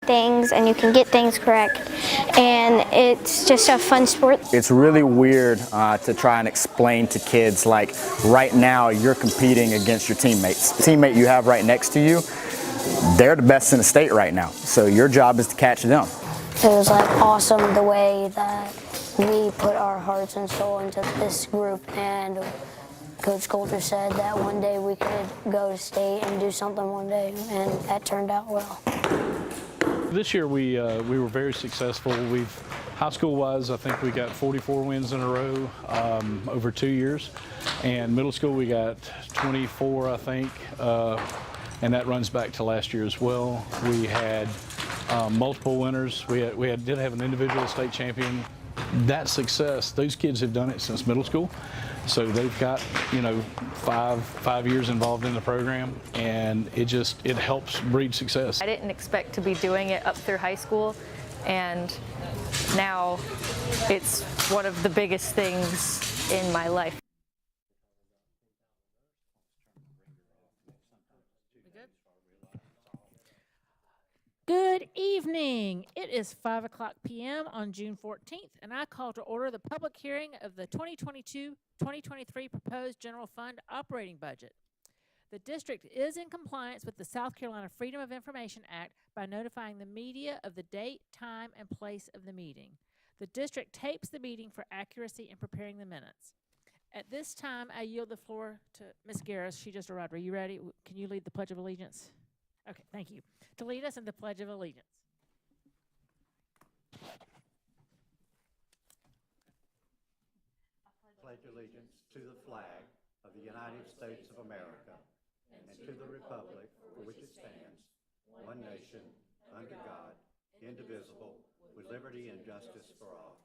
things and you can get things correct, and it's just a fun sport. It's really weird to try and explain to kids, like, right now you're competing against your teammates. The teammate you have right next to you, they're the best in the state right now, so your job is to catch them. It was like awesome the way that we put our hearts and soul into this group, and Coach Coulter said that one day we could go to state and do something one day, and that turned out well. This year we were very successful. High school-wise, I think we got 44 wins in a row over 2 years, and middle school we got 24, I think, and that runs back to last year as well. We had multiple winners. We did have an individual state champion. That success, those kids have done it since middle school, so they've got, you know, five years involved in the program, and it helps breed success. I didn't expect to be doing it up through high school, and now it's one of the biggest things in my life. Good evening. It is 5:00 p.m. on June 14th, and I call to order the public hearing of the 2022-2023 proposed general fund operating budget. The district is in compliance with the South Carolina Freedom of Information Act by notifying the media of the date, time, and place of the meeting. The district tapes the meeting for accuracy in preparing the minutes. At this time, I yield the floor to Ms. Garris. She just arrived. Are you ready? Can you lead the Pledge of Allegiance? Okay, thank you. To lead us in the Pledge of Allegiance. Pledge allegiance to the flag of the United States of America and to the republic for which it stands, one nation, under God, indivisible, with liberty and justice for all.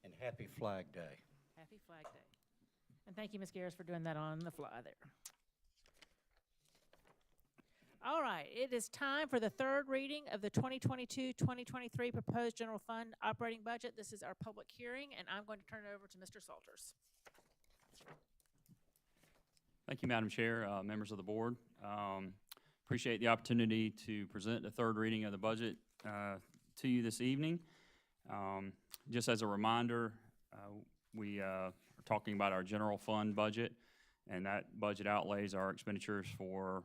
And happy Flag Day. Happy Flag Day. And thank you, Ms. Garris, for doing that on the fly there. All right, it is time for the third reading of the 2022-2023 proposed general fund operating budget. This is our public hearing, and I'm going to turn it over to Mr. Salters. Thank you, Madam Chair, members of the board. Appreciate the opportunity to present the third reading of the budget to you this evening. Just as a reminder, we are talking about our general fund budget, and that budget outlays our expenditures for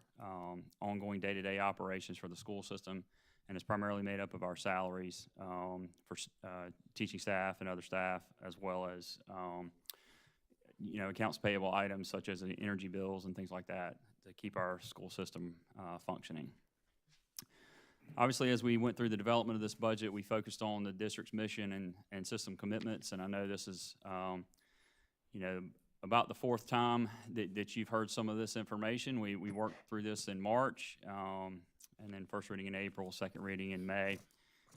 ongoing day-to-day operations for the school system, and it's primarily made up of our salaries for teaching staff and other staff, as well as accounts payable items such as energy bills and things like that to keep our school system functioning. Obviously, as we went through the development of this budget, we focused on the district's mission and system commitments, and I know this is about the fourth time that you've heard some of this information. We worked through this in March, and then first reading in April, second reading in May,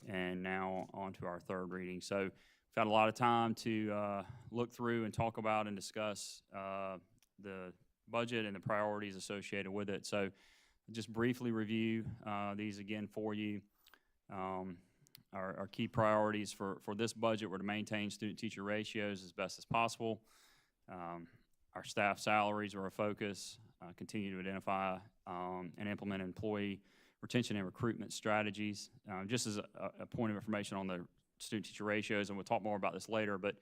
and now on to our third reading. So we've had a lot of time to look through and talk about and discuss the budget and the priorities associated with it. So just briefly review these again for you. Our key priorities for this budget were to maintain student-teacher ratios as best as possible. Our staff salaries were a focus, continue to identify and implement employee retention and recruitment strategies. Just as a point of information on the student-teacher ratios, and we'll talk more about this later, but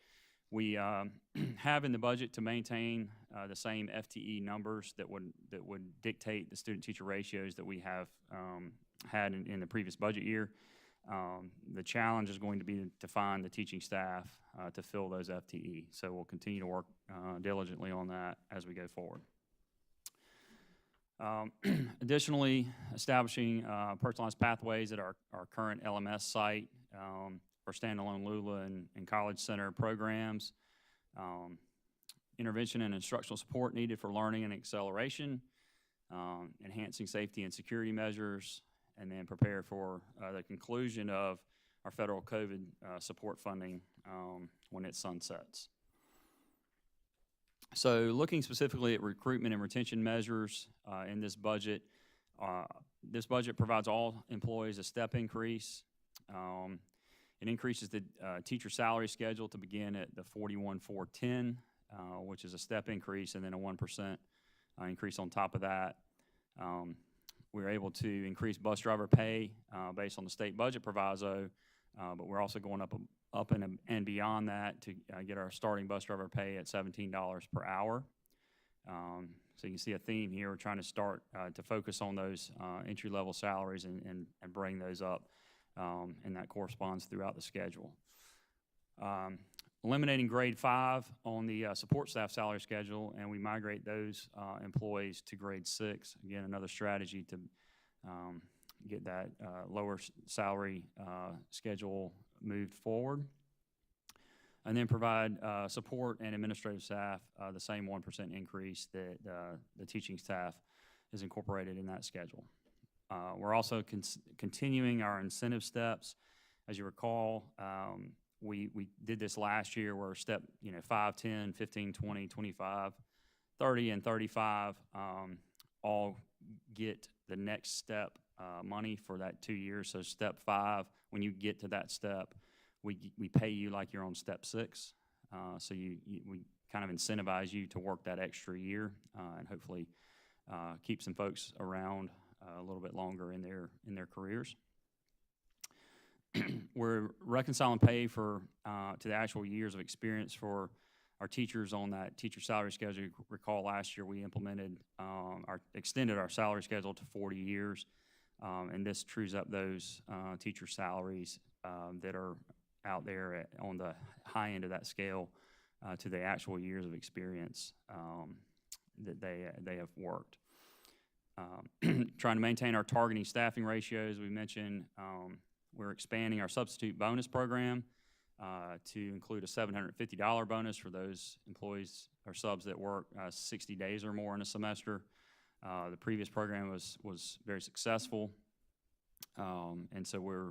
we have in the budget to maintain the same FTE numbers that would dictate the student-teacher ratios that we have had in the previous budget year. The challenge is going to be to find the teaching staff to fill those FTE. So we'll continue to work diligently on that as we go forward. Additionally, establishing personalized pathways at our current LMS site for standalone Lula and College Center programs, intervention and instructional support needed for learning and acceleration, enhancing safety and security measures, and then prepare for the conclusion of our federal COVID support funding when it sunsets. So looking specifically at recruitment and retention measures in this budget provides all employees a step increase. It increases the teacher salary schedule to begin at the $41,410, which is a step increase, and then a 1% increase on top of that. we were able to increase bus driver pay based on the state budget proviso, but we're also going up and beyond that to get our starting bus driver pay at $17 per hour. So you can see a theme here. We're trying to start to focus on those entry-level salaries and bring those up, and that corresponds throughout the schedule. Eliminating grade 5 on the support staff salary schedule, and we migrate those employees to grade 6. Again, another strategy to get that lower salary schedule moved forward. And then provide support and administrative staff the same 1% increase that the teaching staff is incorporated in that schedule. We're also continuing our incentive steps. As you recall, we did this last year where step 5, 10, 15, 20, 25, 30, and 35 all get the next step money for that 2 years. So step 5, when you get to that step, we pay you like you're on step 6. So we kind of incentivize you to work that extra year and hopefully keep some folks around a little bit longer in their careers. We're reconciling pay for to the actual years of experience for our teachers on that teacher salary schedule. You recall last year we extended our salary schedule to 40 years, and this trues up those teacher salaries that are out there on the high end of that scale to the actual years of experience that they have worked. Trying to maintain our targeting staffing ratios. We mentioned we're expanding our substitute bonus program to include a $750 bonus for those employees or subs that work 60 days or more in a semester. The previous program was very successful, and so we're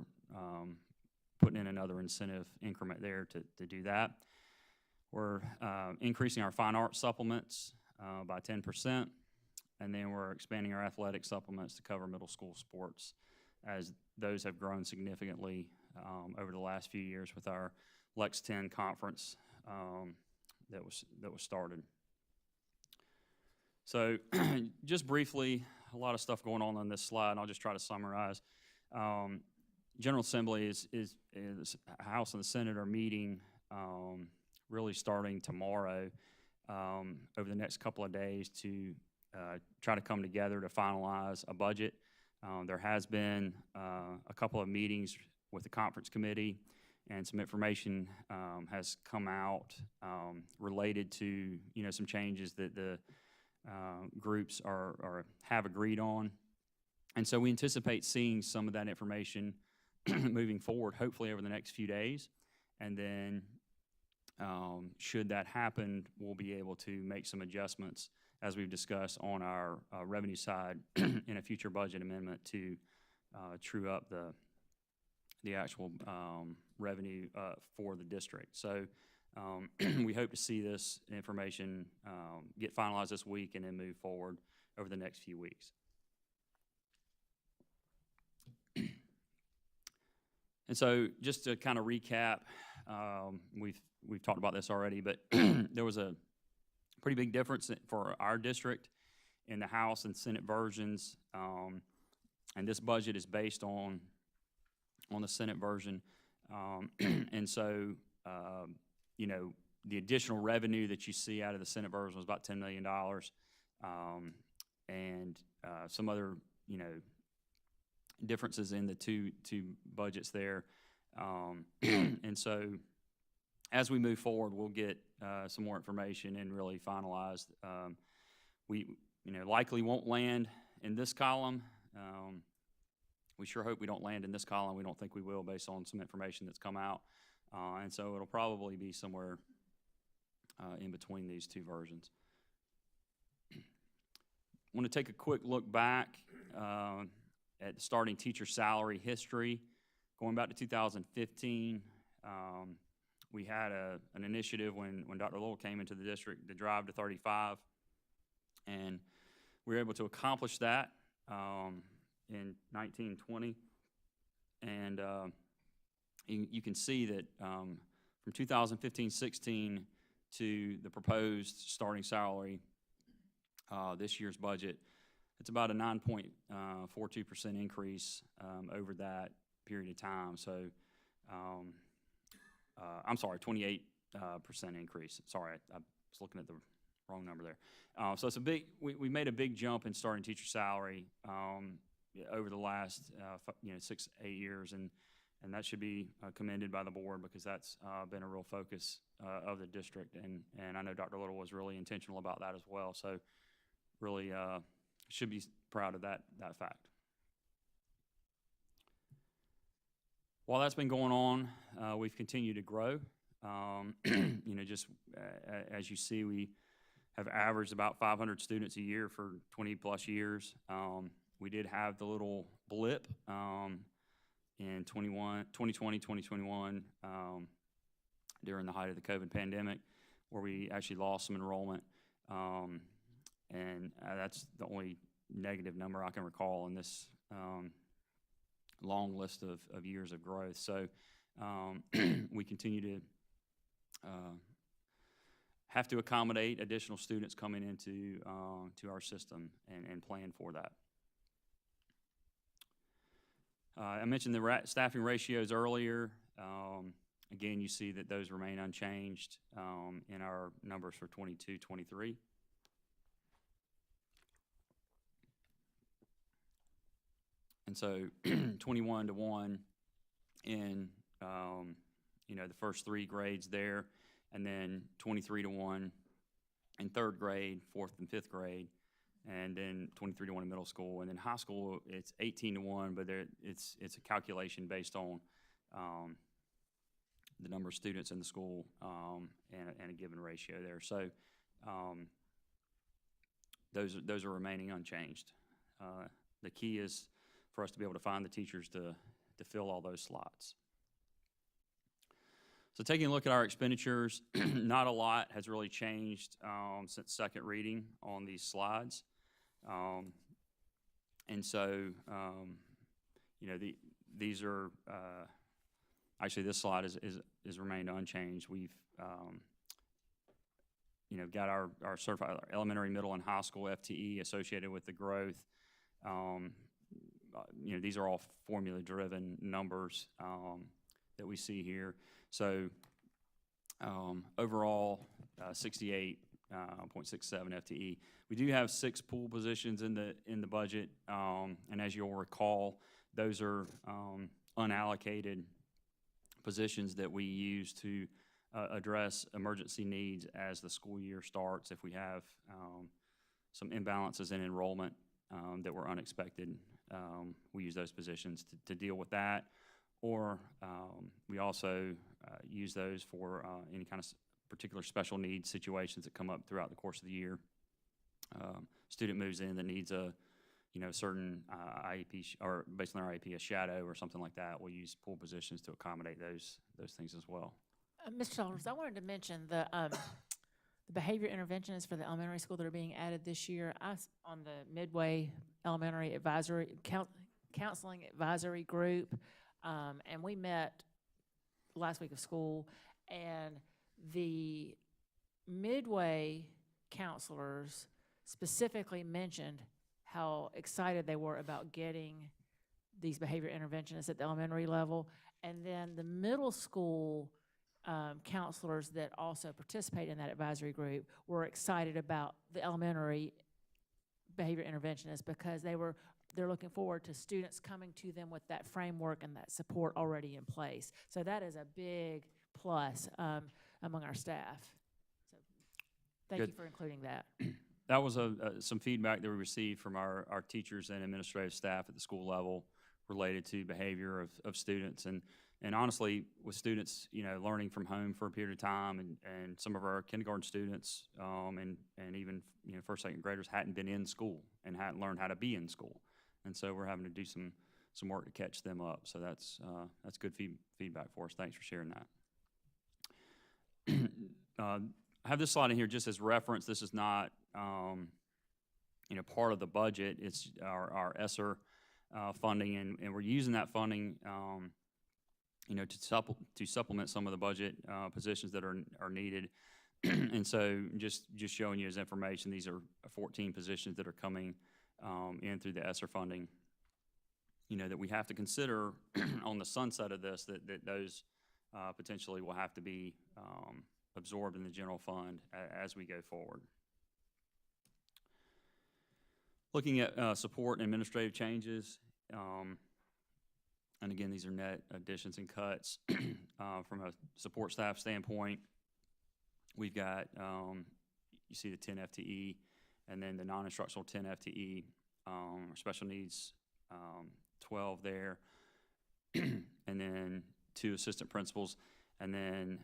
putting in another incentive increment there to do that. We're increasing our fine arts supplements by 10%, and then we're expanding our athletic supplements to cover middle school sports, as those have grown significantly over the last few years with our Lexington conference that was started. So just briefly, a lot of stuff going on this slide, and I'll just try to summarize. General Assembly is House and the Senate are meeting really starting tomorrow over the next couple of days to try to come together to finalize a budget. There has been a couple of meetings with the conference committee, and some information has come out related to some changes that the groups have agreed on, and so we anticipate seeing some of that information moving forward, hopefully over the next few days, and then should that happen, we'll be able to make some adjustments as we've discussed on our revenue side in a future budget amendment to true up the actual revenue for the district. So we hope to see this information get finalized this week and then move forward over the next few weeks. And so just to kind of recap, we've talked about this already, but there was a pretty big difference for our district in the House and Senate versions, and this budget is based on the Senate version, and so the additional revenue that you see out of the Senate version was about $10 million, and some other differences in the two budgets there, and so as we move forward, we'll get some more information and really finalized. We likely won't land in this column. We sure hope we don't land in this column. We don't think we will based on some information that's come out. And so it'll probably be somewhere in between these two versions. I want to take a quick look back at the starting teacher salary history. Going back to 2015, we had an initiative when Dr. Lowell came into the district to drive to 35, and we were able to accomplish that in 1920. And you can see that from 2015-16 to the proposed starting salary, this year's budget, it's about a 9.42% increase over that period of time. So, I'm sorry, 28% increase. Sorry, I was looking at the wrong number there. So it's a big. We made a big jump in starting teacher salary over the last 6-8 years, and that should be commended by the board because that's been a real focus of the district, and I know Dr. Little was really intentional about that as well. So really should be proud of that fact. While that's been going on, we've continued to grow. Just as you see, we have averaged about 500 students a year for 20 plus years. We did have the little blip in 2020, 2021 during the height of the COVID pandemic, where we actually lost some enrollment. And that's the only negative number I can recall in this long list of years of growth. So we continue to have to accommodate additional students coming into to our system and plan for that. I mentioned the staffing ratios earlier. Again, you see that those remain unchanged in our numbers for 22-23. And so 21-1 in the first 3 grades there, and then 23-1 in 3rd grade, 4th and 5th grade, and then 23-1 in middle school. And then high school, it's 18-1, but it's a calculation based on the number of students in the school and a given ratio there. So those are remaining unchanged. The key is for us to be able to find the teachers to fill all those slots. So taking a look at our expenditures, not a lot has really changed since second reading on these slides. And so, these are, actually this slide is remained unchanged. We've, got our certified elementary, middle, and high school FTE associated with the growth. These are all formula-driven numbers that we see here. So overall, 68.67 FTE. We do have 6 pool positions in the budget, and as you'll recall, those are unallocated positions that we use to address emergency needs as the school year starts. If we have some imbalances in enrollment that were unexpected, we use those positions to deal with that. Or we also use those for any kind of particular special needs situations that come up throughout the course of the year. Student moves in that needs a certain IEP or based on their IEP, a shadow or something like that. We'll use pool positions to accommodate those things as well. Mr. Childers, I wanted to mention the behavior interventionists for the elementary school that are being added this year. On the Midway Elementary Advisory Counseling Advisory Group. And we met last week of school, and the Midway counselors specifically mentioned how excited they were about getting these behavior interventionists at the elementary level. And then the middle school counselors that also participate in that advisory group were excited about the elementary behavior interventionists because they're looking forward to students coming to them with that framework and that support already in place. So that is a big plus among our staff. So thank you for including that. That was some feedback that we received from our teachers and administrative staff at the school level related to behavior of students. And honestly, with students, learning from home for a period of time, and some of our kindergarten students and even first, second graders hadn't been in school and hadn't learned how to be in school. And so we're having to do some work to catch them up. So that's good feedback for us. Thanks for sharing that. I have this slide in here just as reference. This is not part of the budget. It's our ESSER funding, and we're using that funding to supplement some of the budget positions that are needed. And so just showing you as information, these are 14 positions that are coming in through the ESSER funding, that we have to consider on the sunset of this, that those potentially will have to be absorbed in the general fund as we go forward. Looking at support and administrative changes, and again, these are net additions and cuts. From a support staff standpoint, we've got, you see the 10 FTE, and then the non-instructional 10 FTE, or special needs 12 there, and then 2 assistant principals, and then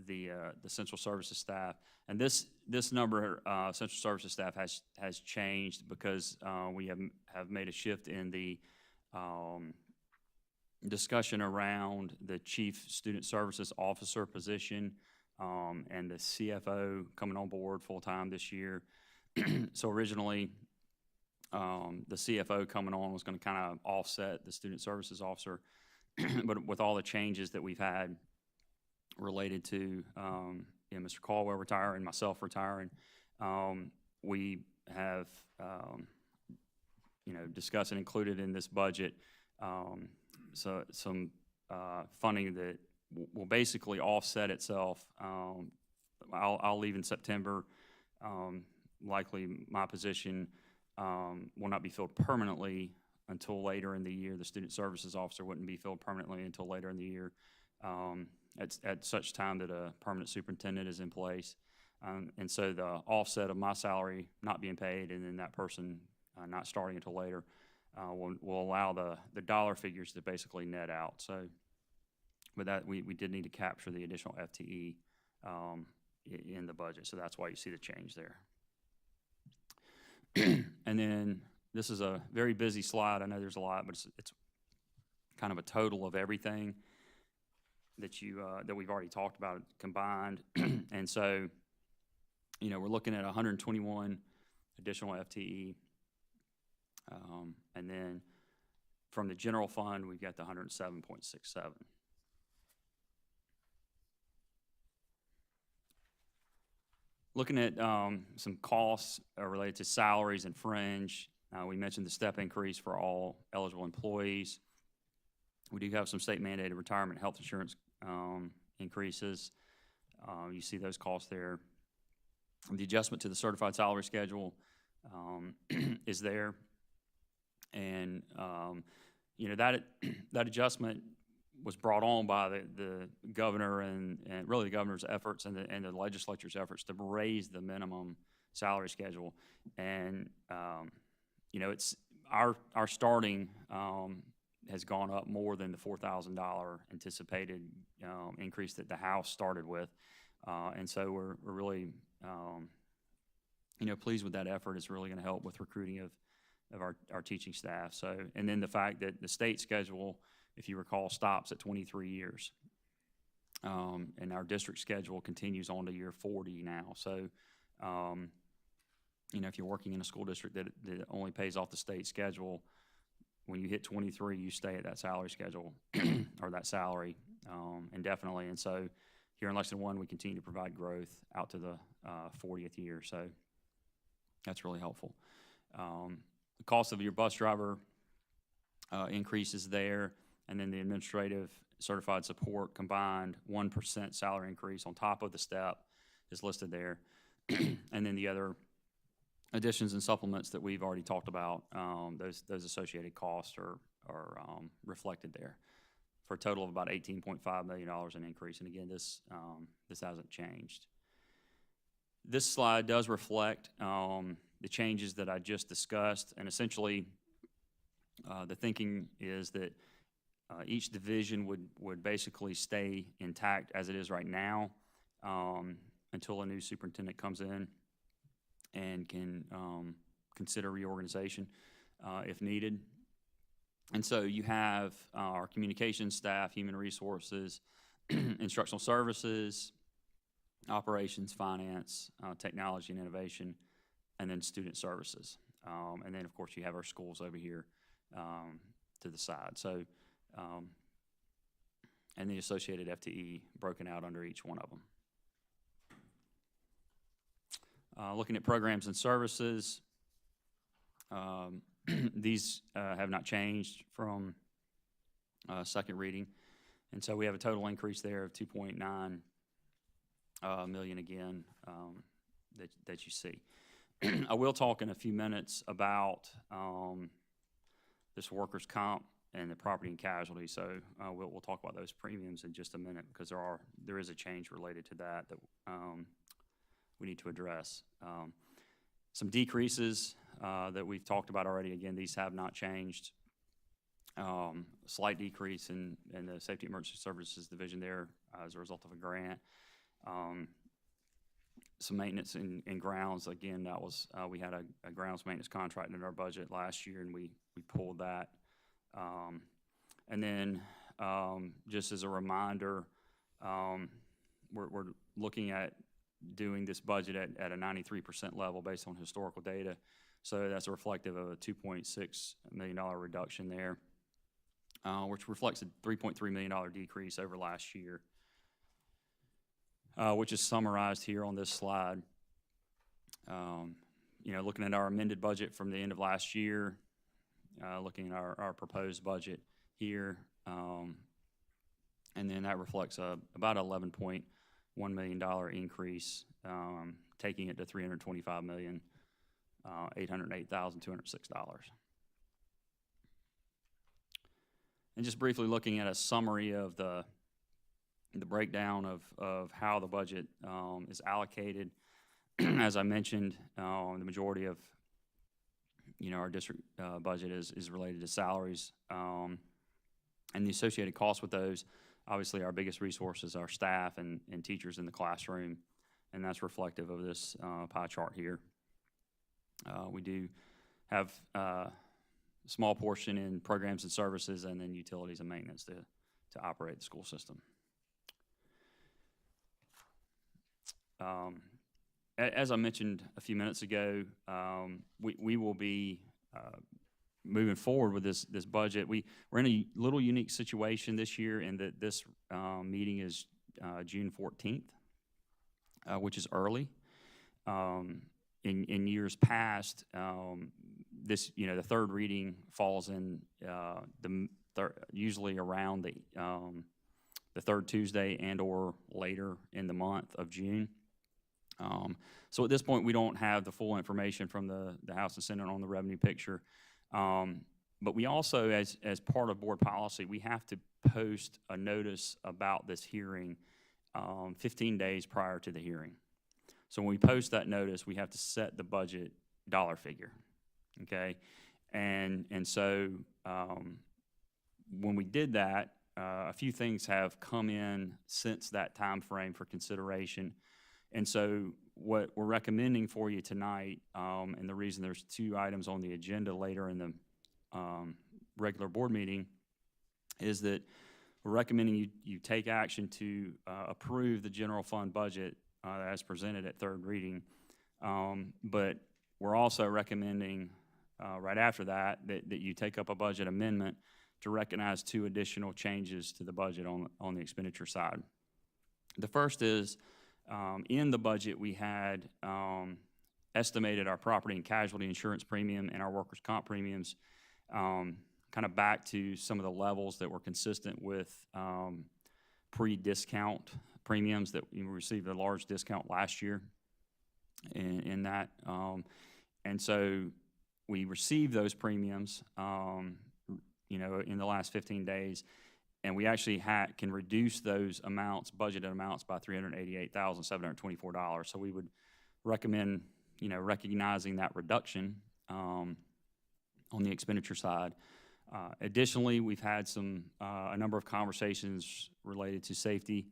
the central services staff. And this number, central services staff, has changed because we have made a shift in the discussion around the chief student services officer position and the CFO coming on board full-time this year. So originally, the CFO coming on was going to kind of offset the student services officer, but with all the changes that we've had related to Mr. Caldwell retiring, myself retiring, we have discussed and included in this budget so some funding that will basically offset itself. I'll leave in September. Likely my position will not be filled permanently until later in the year. The student services officer wouldn't be filled permanently until later in the year, at such time that a permanent superintendent is in place. And so the offset of my salary not being paid and then that person not starting until later will allow the dollar figures to basically net out. So, but that we did need to capture the additional FTE in the budget, so that's why you see the change there. And then this is a very busy slide. I know there's a lot, but it's kind of a total of everything that that we've already talked about combined. And so, we're looking at 121 additional FTE. And then from the general fund, we've got the 107.67. Looking at some costs related to salaries and fringe, we mentioned the step increase for all eligible employees. We do have some state mandated retirement health insurance increases. You see those costs there. The adjustment to the certified salary schedule is there. And that adjustment was brought on by the governor and really the governor's efforts and the legislature's efforts to raise the minimum salary schedule. And it's our starting has gone up more than the $4,000 anticipated increase that the House started with, and so we're really pleased with that effort. It's really going to help with recruiting of our teaching staff. So, and then the fact that the state schedule, if you recall, stops at 23 years. And our district schedule continues on to year 40 now. So, if you're working in a school district that only pays off the state schedule, when you hit 23, you stay at that salary schedule or that salary indefinitely. And so here in Lexington 1, we continue to provide growth out to the 40th year. So that's really helpful. The cost of your bus driver increases there, and then the administrative certified support combined 1% salary increase on top of the step is listed there. And then the other additions and supplements that we've already talked about, those associated costs are reflected there for a total of about $18.5 million in increase. And again, this hasn't changed. This slide does reflect the changes that I just discussed, and essentially the thinking is that each division would basically stay intact as it is right now until a new superintendent comes in and can consider reorganization if needed. And so you have our communications staff, human resources, instructional services, operations, finance, technology and innovation, and then student services. And then, of course, you have our schools over here to the side. So, and the associated FTE broken out under each one of them. Looking at programs and services, These have not changed from second reading, and so we have a total increase there of 2.9 million again that you see. I will talk in a few minutes about this workers' comp and the property and casualty. So we'll talk about those premiums in just a minute, because there is a change related to that we need to address. Some decreases that we've talked about already. Again, these have not changed. A slight decrease in the Safety Emergency Services Division there as a result of a grant. Some maintenance in grounds. Again, that was we had a grounds maintenance contract in our budget last year, and we pulled that. And then just as a reminder, we're looking at doing this budget at a 93% level based on historical data. So that's reflective of a $2.6 million reduction there, which reflects a $3.3 million decrease over last year, which is summarized here on this slide. Looking at our amended budget from the end of last year, looking at our proposed budget here, and then that reflects about $11.1 million increase, taking it to $325,808,206. And just briefly looking at a summary of the breakdown of how the budget is allocated. As I mentioned, the majority of our district budget is related to salaries, and the associated costs with those. Obviously, our biggest resource is our staff and teachers in the classroom, and that's reflective of this pie chart here. We do have a small portion in programs and services, and then utilities and maintenance to operate the school system. As I mentioned a few minutes ago, we will be moving forward with this budget. We're in a little unique situation this year in that this meeting is June 14th, which is early. In years past, the third reading falls in usually around the third Tuesday and or later in the month of June. So at this point, we don't have the full information from the House and Senate on the revenue picture. But we also, as part of board policy, we have to post a notice about this hearing 15 days prior to the hearing. So when we post that notice, we have to set the budget dollar figure, okay? And so when we did that, a few things have come in since that time frame for consideration. And so what we're recommending for you tonight, and the reason there's two items on the agenda later in the regular board meeting, is that we're recommending you take action to approve the general fund budget as presented at third reading. But we're also recommending right after that you take up a budget amendment to recognize two additional changes to the budget on the expenditure side. The first is, in the budget, we had estimated our property and casualty insurance premium and our workers' comp premiums kind of back to some of the levels that were consistent with pre-discount premiums that we received a large discount last year in that. And so we received those premiums, in the last 15 days. And we actually can reduce those amounts, budgeted amounts, by $388,724. So we would recommend, recognizing that reduction on the expenditure side. Additionally, we've had a number of conversations related to safety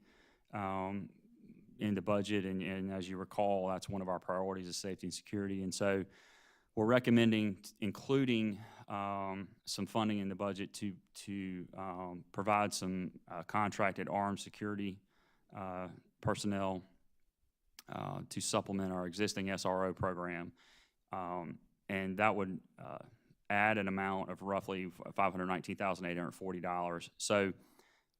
in the budget, and as you recall, that's one of our priorities is safety and security. And so we're recommending including some funding in the budget to provide some contracted armed security personnel to supplement our existing SRO program. And that would add an amount of roughly $519,840. So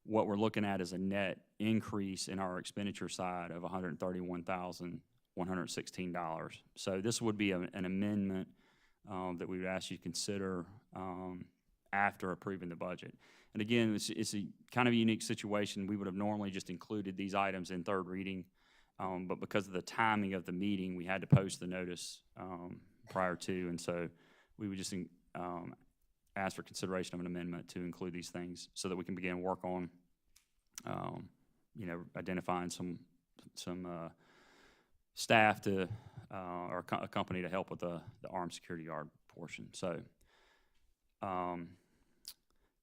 what we're looking at is a net increase in our expenditure side of $131,116. So this would be an amendment that we would ask you to consider after approving the budget. And again, it's a kind of a unique situation. We would have normally just included these items in third reading, but because of the timing of the meeting, we had to post the notice prior to, and so we would just ask for consideration of an amendment to include these things so that we can begin work on, identifying some staff to or a company to help with the armed security guard portion. So,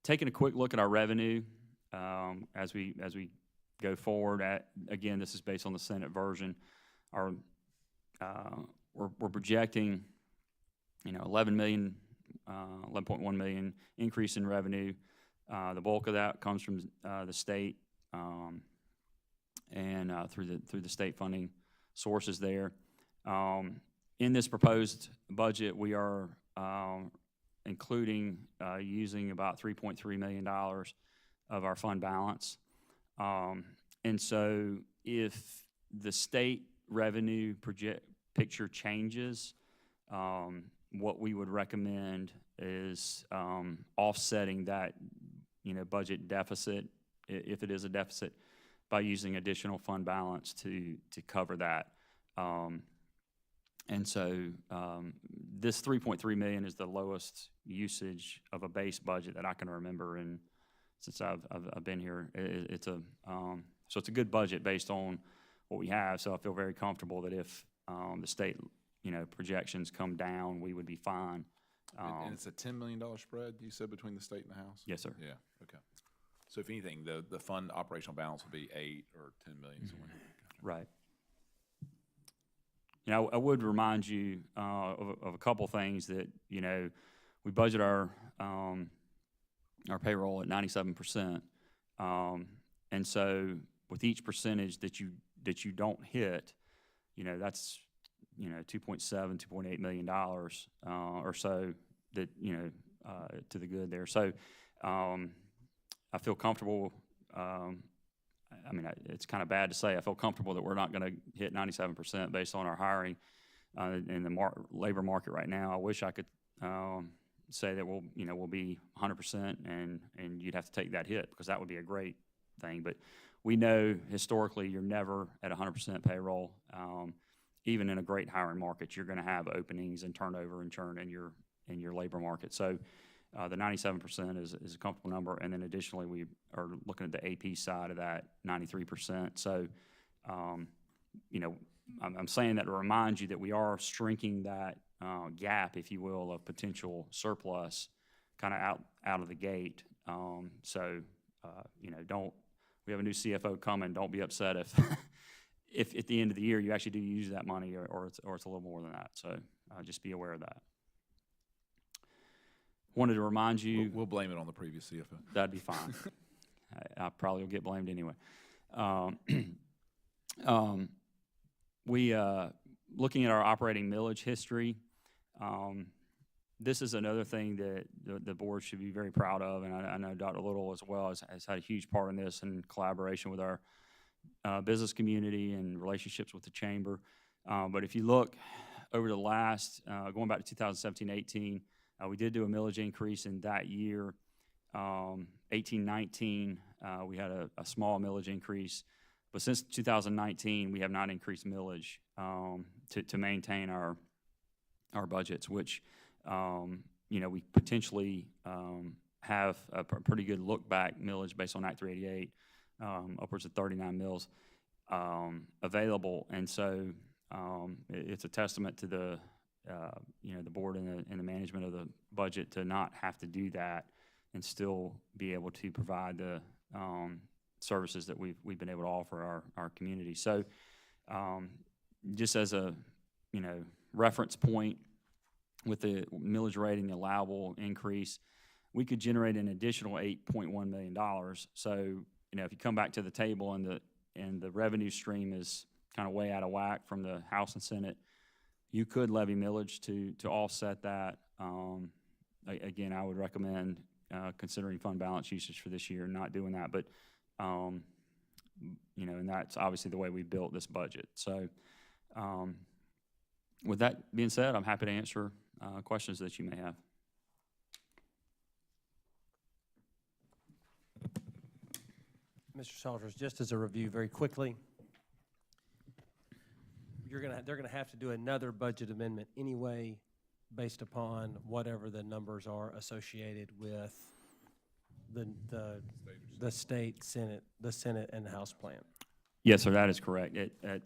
taking a quick look at our revenue as we go forward. Again, this is based on the Senate version. We're projecting, $11.1 million increase in revenue. The bulk of that comes from the state and through the state funding sources there. In this proposed budget, we are including using about $3.3 million of our fund balance. And so if the state revenue picture changes, what we would recommend is offsetting that budget deficit, if it is a deficit, by using additional fund balance to cover that. And so this $3.3 million is the lowest usage of a base budget that I can remember since I've been here. So it's a good budget based on what we have. So I feel very comfortable that if the state projections come down, we would be fine. And it's a $10 million spread, you said, between the state and the House? Yes, sir. Yeah, okay. So if anything, the fund operational balance will be 8 or 10 million somewhere. Right. I would remind you of a couple things that, we budget our payroll at 97%. And so with each percentage that you don't hit, that's, $2.7, $2.8 million or so that, to the good there. So I feel comfortable. It's kind of bad to say. I feel comfortable that we're not going to hit 97% based on our hiring in the labor market right now. I wish I could say that we'll be 100% and you'd have to take that hit, because that would be a great thing. But we know historically you're never at 100% payroll. Even in a great hiring market, you're going to have openings and turnover and churn in your labor market. So the 97% is a comfortable number, and then additionally we are looking at the AP side of that, 93%. So I'm saying that to remind you that we are shrinking that gap, if you will, of potential surplus kind of out of the gate. We have a new CFO coming. Don't be upset if at the end of the year you actually do use that money, or it's a little more than that. So just be aware of that. Wanted to remind you. We'll blame it on the previous CFO. That'd be fine. I probably will get blamed anyway. Looking at our operating millage history, this is another thing that the board should be very proud of, and I know Dr. Little as well has had a huge part in this in collaboration with our business community and relationships with the chamber. But if you look over the last, going back to 2017-18, we did do a millage increase in that year. 18-19, we had a small millage increase. But since 2019, we have not increased millage to maintain our budgets, which, we potentially have a pretty good look-back millage based on Act 388, upwards of 39 mills available. And so it's a testament to the board and the management of the budget to not have to do that and still be able to provide the services that we've been able to offer our community. So just as a reference point, with the millage rate and the allowable increase, we could generate an additional $8.1 million. So if you come back to the table and the revenue stream is kind of way out of whack from the House and Senate, you could levy millage to offset that. Again, I would recommend considering fund balance usage for this year, not doing that. But and that's obviously the way we built this budget. So with that being said, I'm happy to answer questions that you may have. Mr. Salters, just as a review very quickly, they're gonna have to do another budget amendment anyway based upon whatever the numbers are associated with the state, Senate, and the House plan. Yes, sir, that is correct.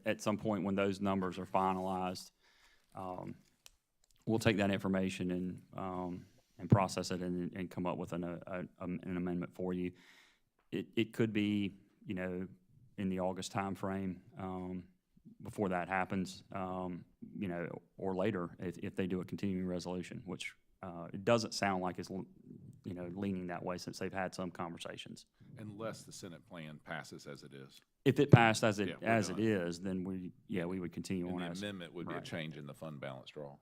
At some point when those numbers are finalized, we'll take that information and process it and come up with an amendment for you. It could be, you know, in the August timeframe before that happens, you know, or later if they do a continuing resolution, which it doesn't sound like it's, you know, leaning that way since they've had some conversations. Unless the Senate plan passes as it is. If it passed as it Yeah, it is, then we would continue And on the as. amendment would be a right. change in the fund balance draw.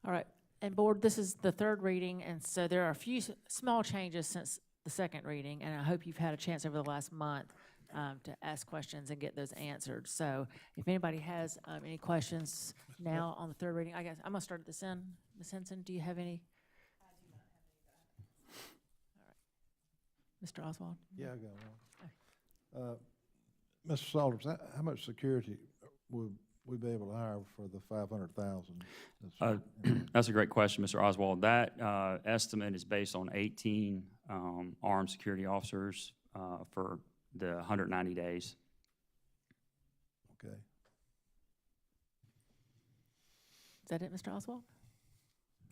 All right, and board, this is the third reading, and so there are a few small changes since the second reading, and I hope you've had a chance over the last month to ask questions and get those answered. So if anybody has any questions now on the third reading, I guess I'm gonna start at this end. Ms. Henson, do you have any? Mr. Oswald? Yeah, I got one. Mr. Salters, how much security would we be able to hire for the 500,000? That's a great question, Mr. Oswald. That estimate is based on 18 armed security officers for the 190 days. Okay. Is that it, Mr. Oswald?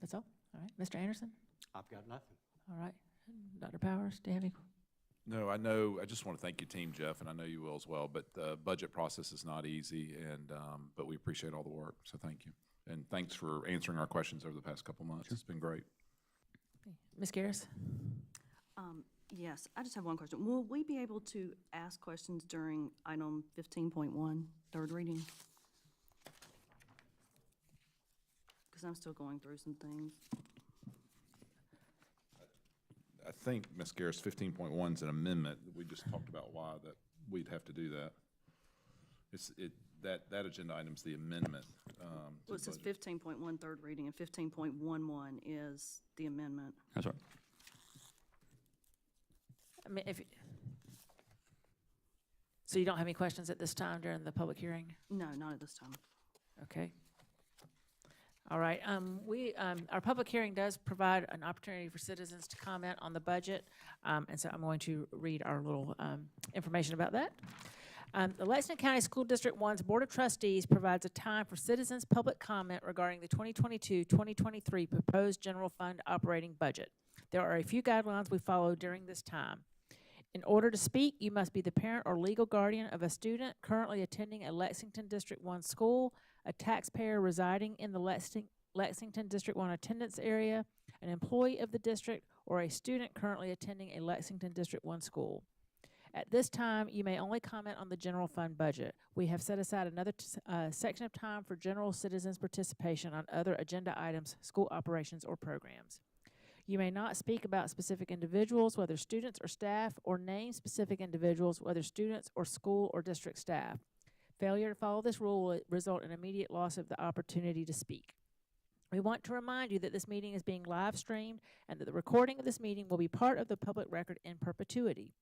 That's all? All right, Mr. Anderson? I've got nothing. All right, Dr. Powers, do you have any? No, I know, I just want to thank your team, Jeff, and I know you will as well, but the budget process is not easy, and but we appreciate all the work, so thank you. And thanks for answering our questions over the past couple months. It's been great. Ms. Garris? Yes, I just have one question. Will we be able to ask questions during item 15.1, third reading? Because I'm still going through some things. I think, Ms. Garris, 15.1 is an amendment. We just talked about why that we'd have to do that. That agenda item's the amendment. Well, it says 15.1, third reading, and 15.11 is the amendment. That's right. I mean, so you don't have any questions at this time during the public hearing? No, not at this time. Okay. All right, our public hearing does provide an opportunity for citizens to comment on the budget, and so I'm going to read our little information about that. The Lexington County School District 1's Board of Trustees provides a time for citizens' public comment regarding the 2022-2023 proposed general fund operating budget. There are a few guidelines we follow during this time. In order to speak, you must be the parent or legal guardian of a student currently attending a Lexington District 1 school, a taxpayer residing in the Lexington District 1 attendance area, an employee of the district, or a student currently attending a Lexington District 1 school. At this time, you may only comment on the general fund budget. We have set aside another section of time for general citizens' participation on other agenda items, school operations, or programs. You may not speak about specific individuals, whether students or staff, or name specific individuals, whether students or school or district staff. Failure to follow this rule will result in immediate loss of the opportunity to speak. We want to remind you that this meeting is being live streamed and that the recording of this meeting will be part of the public record in perpetuity.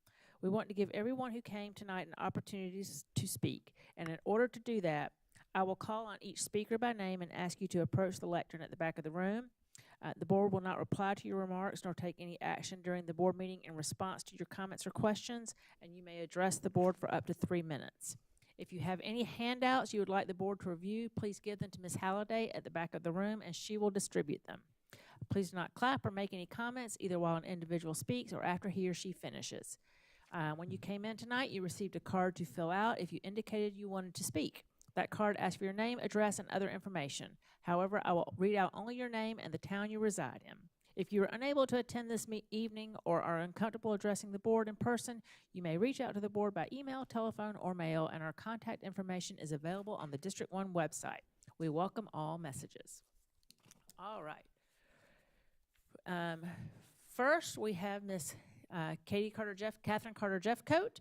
We want to give everyone who came tonight an opportunity to speak, and in order to do that, I will call on each speaker by name and ask you to approach the lectern at the back of the room. The board will not reply to your remarks nor take any action during the board meeting in response to your comments or questions, and you may address the board for up to 3 minutes. If you have any handouts you would like the board to review, please give them to Ms. Halliday at the back of the room, and she will distribute them. Please do not clap or make any comments either while an individual speaks or after he or she finishes. When you came in tonight, you received a card to fill out if you indicated you wanted to speak. That card asks for your name, address, and other information. However, I will read out only your name and the town you reside in. If you are unable to attend this evening or are uncomfortable addressing the board in person, you may reach out to the board by email, telephone, or mail, and our contact information is available on the District 1 website. We welcome all messages. All right. First, we have Miss Catherine Carter Jeffcoat.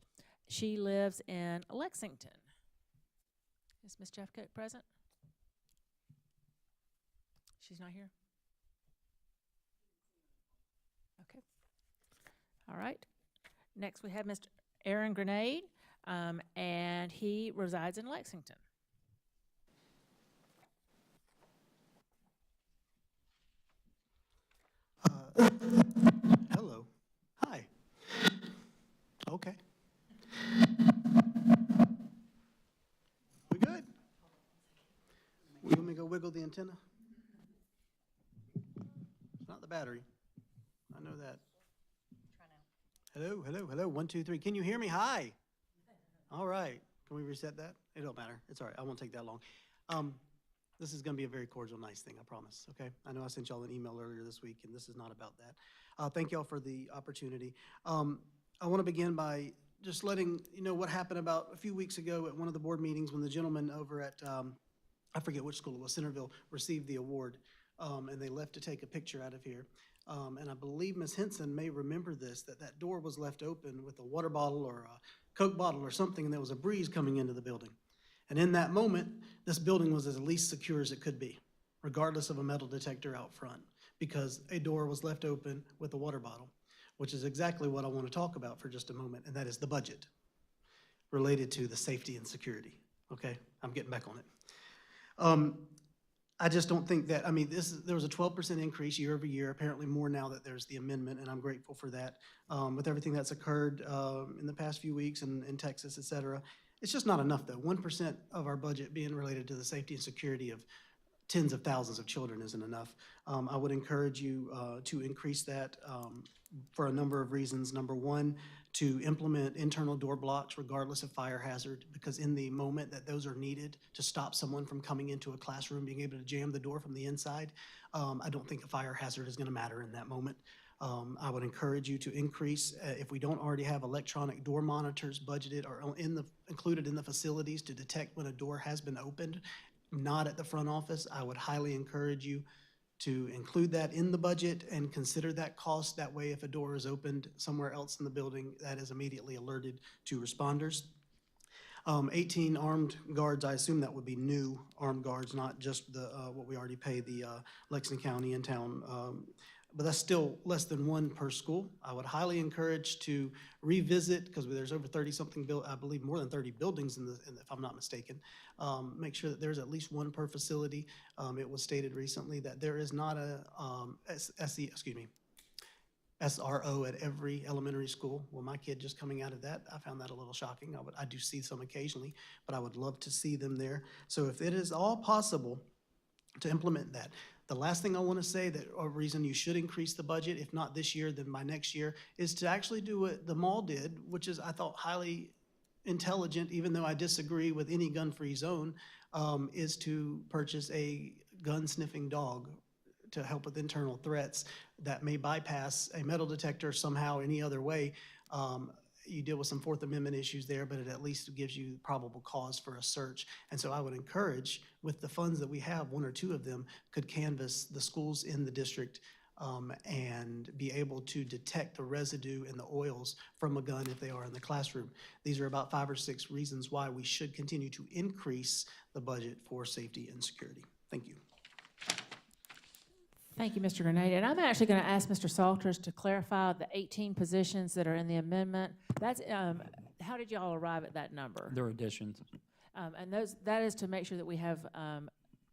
She lives in Lexington. Is Ms. Jeffcoat present? She's not here? Okay. All right. Next, we have Mr. Aaron Grenade, and he resides in Lexington. Hello. Hi. Okay. We good? You want me to go wiggle the antenna? It's not the battery. I know that. Hello, hello, hello. 1, 2, 3. Can you hear me? Hi. All right. Can we reset that? It don't matter. It's all right. I won't take that long. This is going to be a very cordial, nice thing, I promise, okay? I know I sent y'all an email earlier this week, and this is not about that. Thank y'all for the opportunity. I want to begin by just letting you know what happened about a few weeks ago at one of the board meetings when the gentleman over at, I forget which school it was, Centerville, received the award, and they left to take a picture out of here. And I believe Ms. Henson may remember this, that door was left open with a water bottle or a Coke bottle or something, and there was a breeze coming into the building. And in that moment, this building was as least secure as it could be, regardless of a metal detector out front, because a door was left open with a water bottle, which is exactly what I want to talk about for just a moment, and that is the budget related to the safety and security, okay? I'm getting back on it. I just don't think that, I mean, there was a 12% increase year over year, apparently more now that there's the amendment, and I'm grateful for that. With everything that's occurred in the past few weeks in Texas, et cetera, it's just not enough, though. 1% of our budget being related to the safety and security of tens of thousands of children isn't enough. I would encourage you to increase that for a number of reasons. Number one, to implement internal door blocks regardless of fire hazard, because in the moment that those are needed to stop someone from coming into a classroom, being able to jam the door from the inside, I don't think a fire hazard is going to matter in that moment. I would encourage you to increase, if we don't already have electronic door monitors budgeted or included in the facilities to detect when a door has been opened, not at the front office, I would highly encourage you to include that in the budget and consider that cost. That way, if a door is opened somewhere else in the building, that is immediately alerted to responders. 18 armed guards, I assume that would be new armed guards, not just the what we already pay the Lexington County in town. But that's still less than one per school. I would highly encourage to revisit, because there's over 30-something, I believe more than 30 buildings if I'm not mistaken. Make sure that there's at least one per facility. It was stated recently that there is not a SRO at every elementary school. Well, my kid just coming out of that, I found that a little shocking. I do see some occasionally, but I would love to see them there. So if it is all possible to implement that. The last thing I want to say, that a reason you should increase the budget, if not this year, then by next year, is to actually do what the mall did, which is, I thought, highly intelligent, even though I disagree with any gun-free zone, is to purchase a gun-sniffing dog to help with internal threats that may bypass a metal detector somehow any other way. You deal with some Fourth Amendment issues there, but it at least gives you probable cause for a search. And so I would encourage, with the funds that we have, one or two of them could canvass the schools in the district and be able to detect the residue and the oils from a gun if they are in the classroom. These are about 5 or 6 reasons why we should continue to increase the budget for safety and security. Thank you. Thank you, Mr. Grenade. And I'm actually going to ask Mr. Salters to clarify the 18 positions that are in the amendment. That's how did y'all arrive at that number? There are additions. And that is to make sure that we have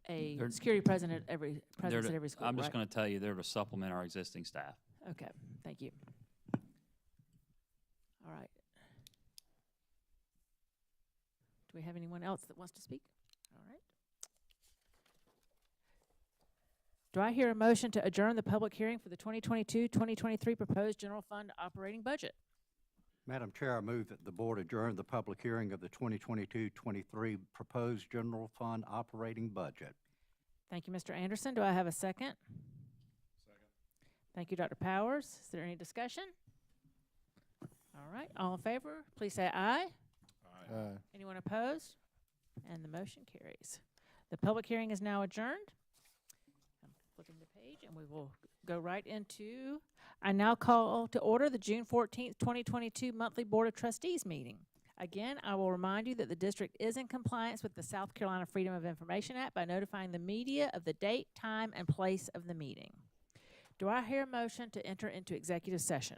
a security presence at every school. I'm just going to tell you, they're to supplement our existing staff. Okay, thank you. All right. Do we have anyone else that wants to speak? All right. Do I hear a motion to adjourn the public hearing for the 2022-2023 proposed general fund operating budget? Madam Chair, I move that the board adjourn the public hearing of the 2022-23 proposed general fund operating budget. Thank you, Mr. Anderson. Do I have a second? Second. Thank you, Dr. Powers. Is there any discussion? All right. All in favor, please say aye. Aye. Anyone opposed? And the motion carries. The public hearing is now adjourned. I'm flipping the page, and we will go right into, I now call to order the June 14th, 2022 monthly Board of Trustees meeting. Again, I will remind you that the district is in compliance with the South Carolina Freedom of Information Act by notifying the media of the date, time, and place of the meeting. Do I hear a motion to enter into executive session?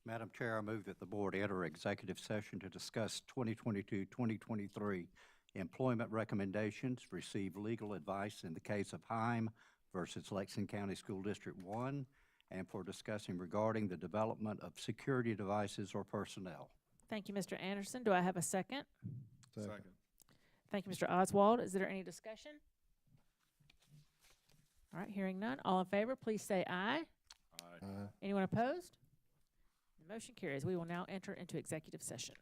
Madam Chair, I move that the board enter executive session to discuss 2022-2023 employment recommendations, receive legal advice in the case of Heim versus Lexington County School District 1, and for discussing regarding the development of security devices or personnel. Thank you, Mr. Anderson. Do I have a second? Second. Thank you, Mr. Oswald. Is there any discussion? All right, hearing none. All in favor, please say aye. Aye. Anyone opposed? The motion carries. We will now enter into executive session.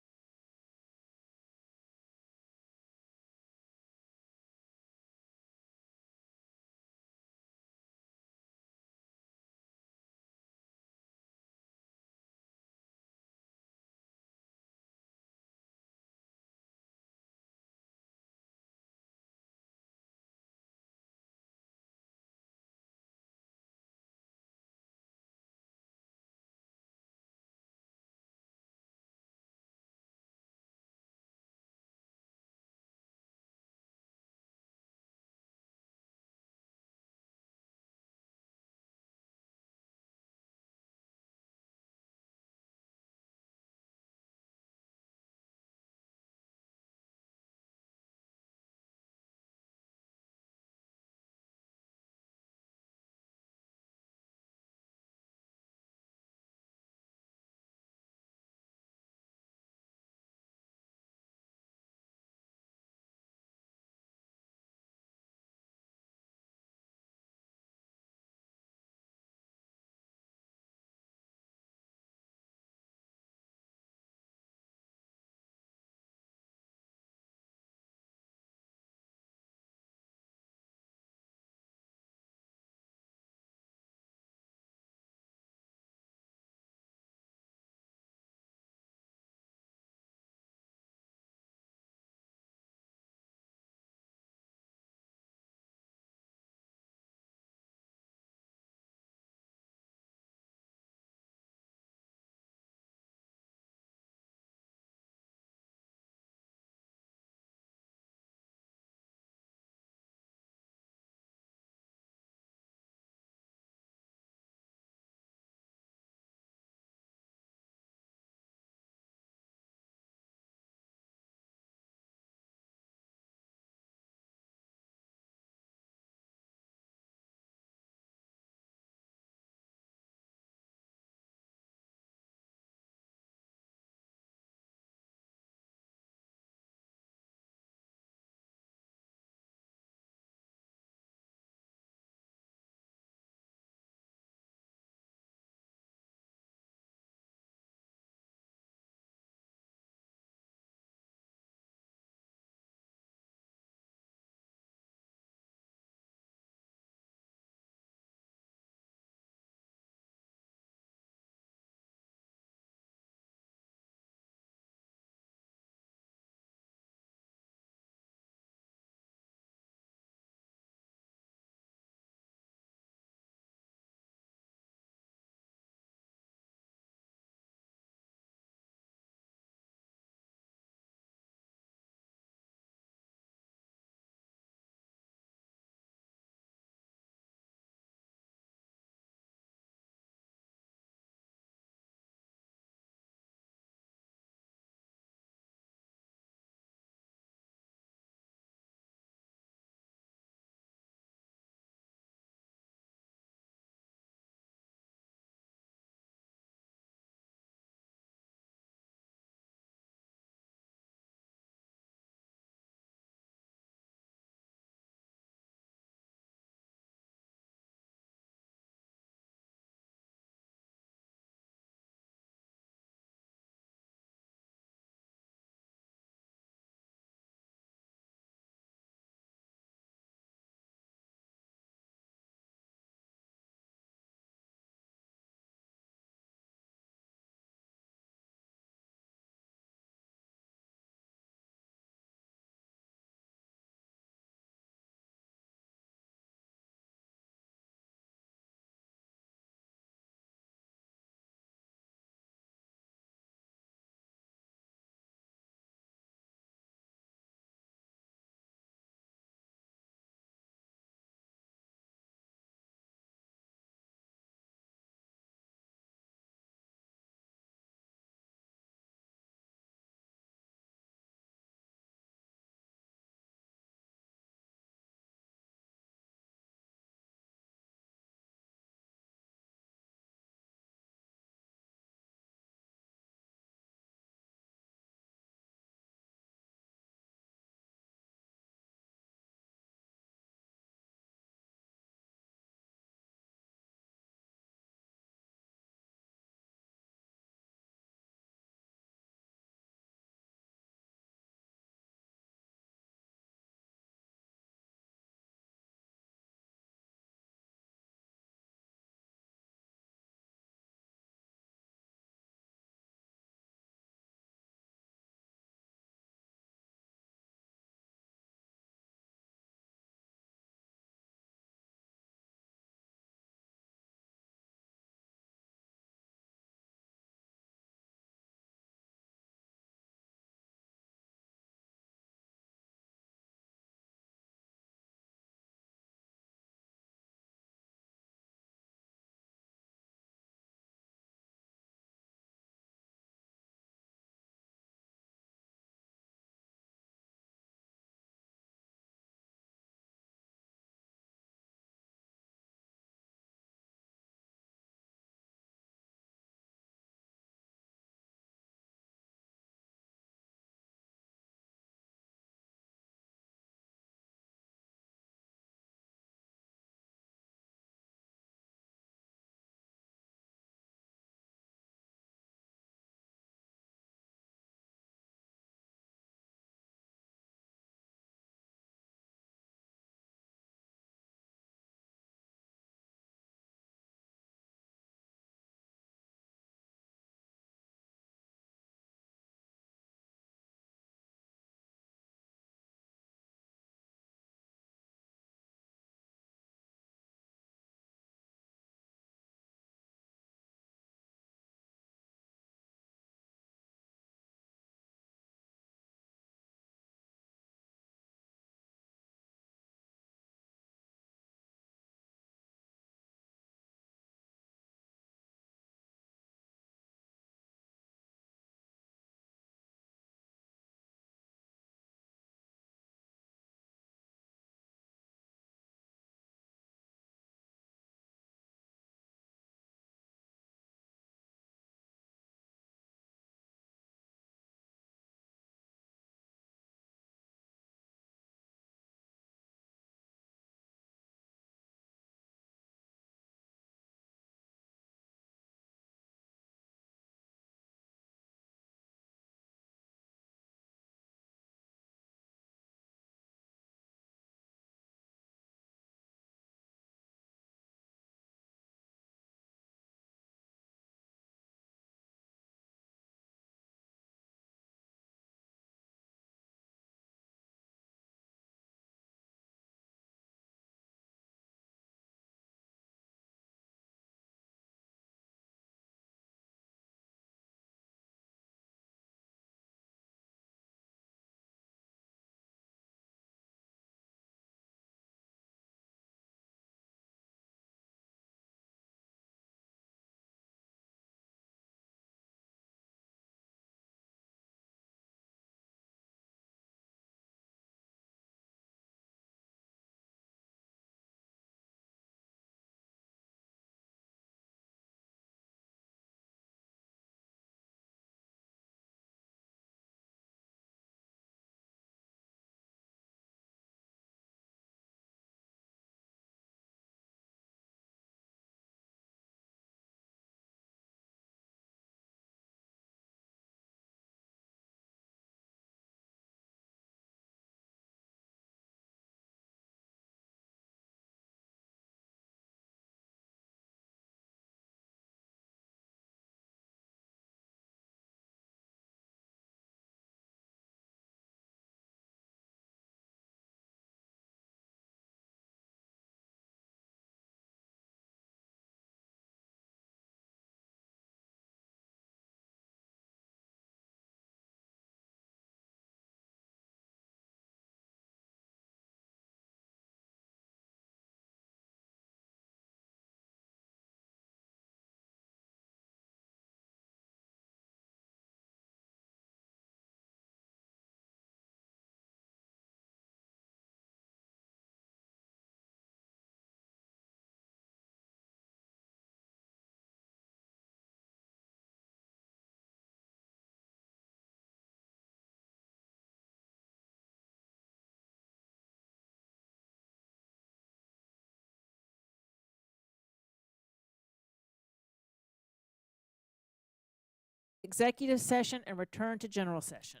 executive session and return to general session.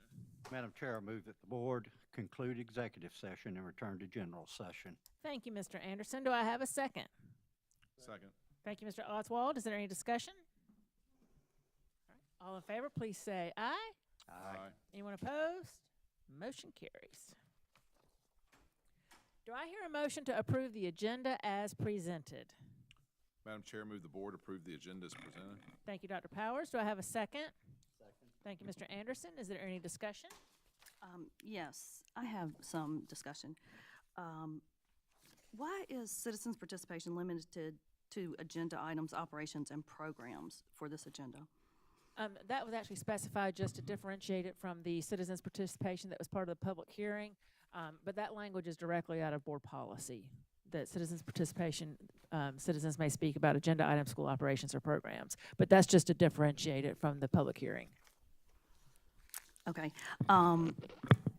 Madam Chair, I move that the board conclude executive session and return to general session. Thank you, Mr. Anderson. Do I have a second? Second. Thank you, Mr. Oswald. Is there any discussion? All right. All in favor, please say aye. Aye. Anyone opposed? Motion carries. Do I hear a motion to approve the agenda as presented? Madam Chair, move the board approve the agenda as presented. Thank you, Dr. Powers. Do I have a second? Second. Thank you, Mr. Anderson. Is there any discussion? Yes, I have some discussion. Why is citizens' participation limited to agenda items, operations, and programs for this agenda? That was actually specified just to differentiate it from the citizens' participation that was part of the public hearing, but that language is directly out of board policy, that citizens' participation, citizens may speak about agenda items, school operations, or programs, but that's just to differentiate it from the public hearing. Okay.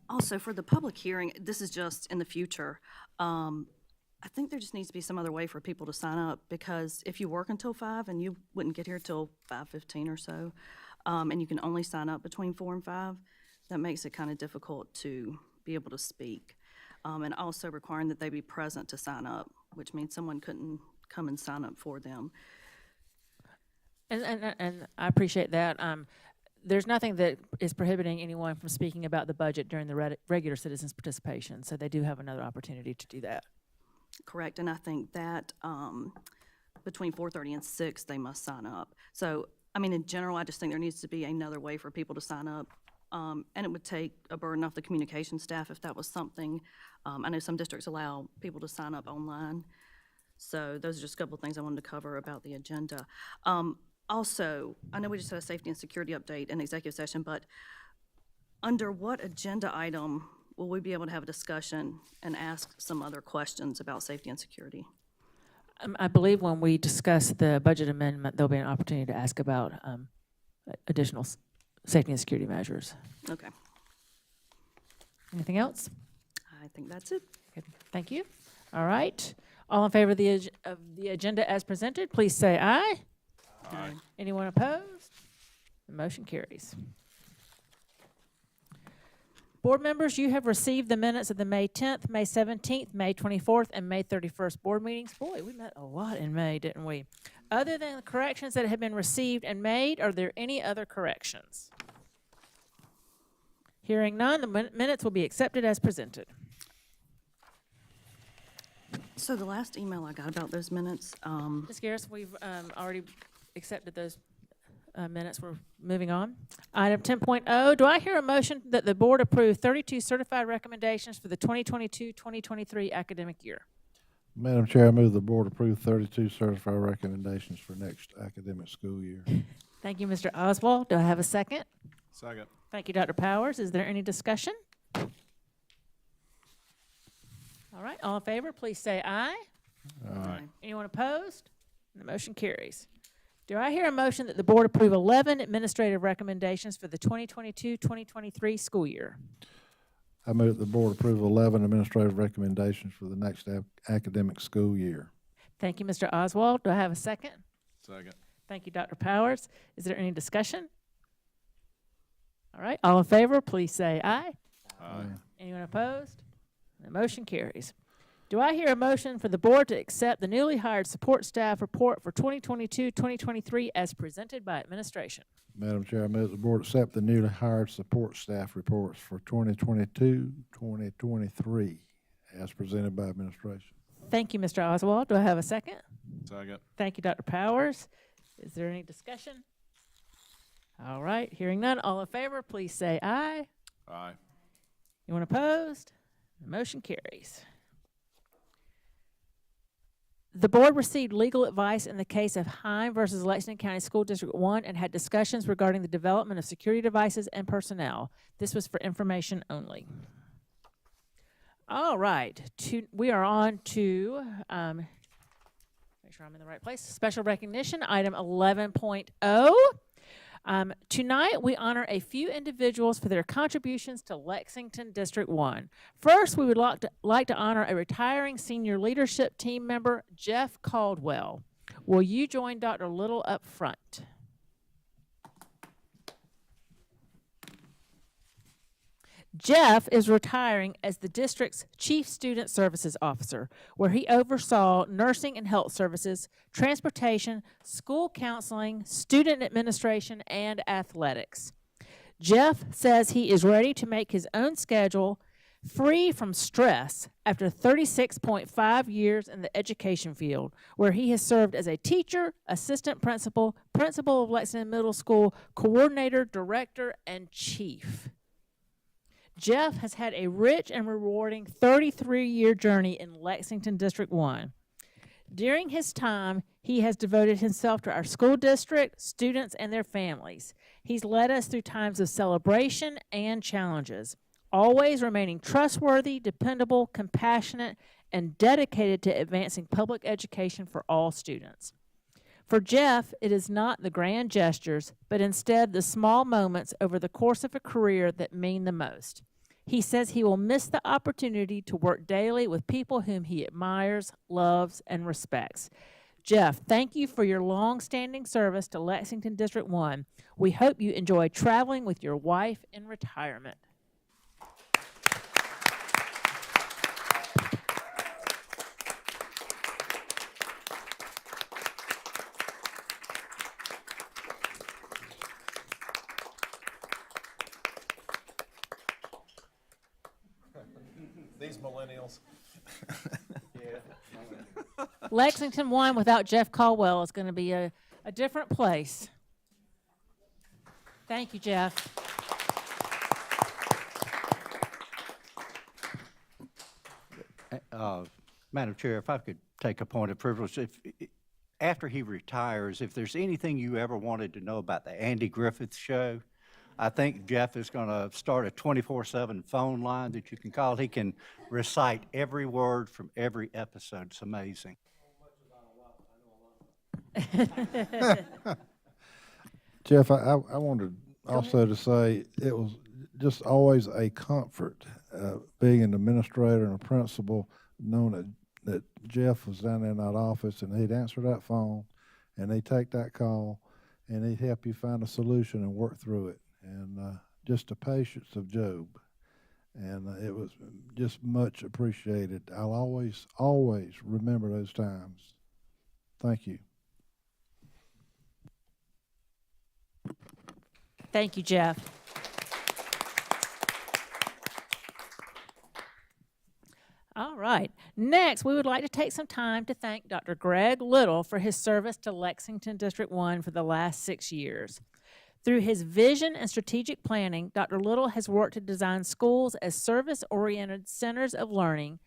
Also, for the public hearing, this is just in the future. I think there just needs to be some other way for people to sign up, because if you work until 5 and you wouldn't get here till 5:15 or so, and you can only sign up between 4 and 5, that makes it kind of difficult to be able to speak. And also requiring that they be present to sign up, which means someone couldn't come and sign up for them. And I appreciate that. There's nothing that is prohibiting anyone from speaking about the budget during the regular citizens' participation, so they do have another opportunity to do that. Correct, and I think that between 4:30 and 6, they must sign up. So, I mean, in general, I just think there needs to be another way for people to sign up, and it would take a burden off the communication staff if that was something. I know some districts allow people to sign up online, so those are just a couple of things I wanted to cover about the agenda. Also, I know we just had a safety and security update in executive session, but under what agenda item will we be able to have a discussion and ask some other questions about safety and security? I believe when we discuss the budget amendment, there'll be an opportunity to ask about additional safety and security measures. Okay. Anything else? I think that's it. Good. Thank you. All right. All in favor of the agenda as presented, please say aye. Aye. Anyone opposed? The motion carries. Board members, you have received the minutes of the May 10th, May 17th, May 24th, and May 31st board meetings. Boy, we met a lot in May, didn't we? Other than the corrections that have been received and made, are there any other corrections? Hearing none, the minutes will be accepted as presented. So the last email I got about those minutes, Ms. Garris, we've already accepted those minutes. We're moving on. Item 10.0, do I hear a motion that the board approve 32 certified recommendations for the 2022-2023 academic year? Madam Chair, I move the board approve 32 certified recommendations for next academic school year. Thank you, Mr. Oswald. Do I have a second? Second. Thank you, Dr. Powers. Is there any discussion? All right, all in favor, please say aye. Aye. Anyone opposed? The motion carries. Do I hear a motion that the board approve 11 administrative recommendations for the 2022-2023 school year? I move that the board approve 11 administrative recommendations for the next academic school year. Thank you, Mr. Oswald. Do I have a second? Second. Thank you, Dr. Powers. Is there any discussion? All right, all in favor, please say aye. Aye. Anyone opposed? The motion carries. Do I hear a motion for the board to accept the newly hired support staff report for 2022-2023 as presented by administration? Madam Chair, I move the board accept the newly hired support staff reports for 2022-2023 as presented by administration. Thank you, Mr. Oswald. Do I have a second? Second. Thank you, Dr. Powers. Is there any discussion? All right, hearing none, all in favor, please say aye. Aye. Anyone opposed? The motion carries. The board received legal advice in the case of Hine versus Lexington County School District 1 and had discussions regarding the development of security devices and personnel. This was for information only. All right, we are on to, make sure I'm in the right place, special recognition, item 11.0. Tonight, we honor a few individuals for their contributions to Lexington District 1. First, we would like to honor a retiring senior leadership team member, Jeff Caldwell. Will you join Dr. Little up front? Jeff is retiring as the district's Chief Student Services Officer, where he oversaw nursing and health services, transportation, school counseling, student administration, and athletics. Jeff says he is ready to make his own schedule, free from stress, after 36.5 years in the education field, where he has served as a teacher, assistant principal, principal of Lexington Middle School, coordinator, director, and chief. Jeff has had a rich and rewarding 33-year journey in Lexington District 1. During his time, he has devoted himself to our school district, students, and their families. He's led us through times of celebration and challenges, always remaining trustworthy, dependable, compassionate, and dedicated to advancing public education for all students. For Jeff, it is not the grand gestures, but instead the small moments over the course of a career that mean the most. He says he will miss the opportunity to work daily with people whom he admires, loves, and respects. Jeff, thank you for your long-standing service to Lexington District 1. We hope you enjoy traveling with your wife in retirement. These millennials. Lexington 1 without Jeff Caldwell is going to be a different place. Thank you, Jeff. Madam Chair, if I could take a point of privilege, after he retires, if there's anything you ever wanted to know about the Andy Griffith Show, I think Jeff is going to start a 24/7 phone line that you can call. He can recite every word from every episode. It's amazing. Jeff, I wanted also to say it was just always a comfort being an administrator and a principal, knowing that Jeff was down in that office and he'd answer that phone and he'd take that call and he'd help you find a solution and work through it. And just the patience of Job. And it was just much appreciated. I'll always, always remember those times. Thank you. Thank you, Jeff. All right. Next, we would like to take some time to thank Dr. Greg Little for his service to Lexington District 1 for the last 6 years. Through his vision and strategic planning, Dr. Little has worked to design schools as service-oriented centers of learning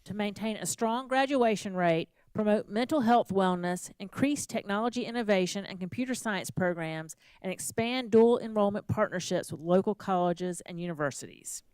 to maintain a strong graduation rate, promote mental health wellness, increase technology innovation and computer science programs, and expand dual enrollment partnerships with local colleges and universities.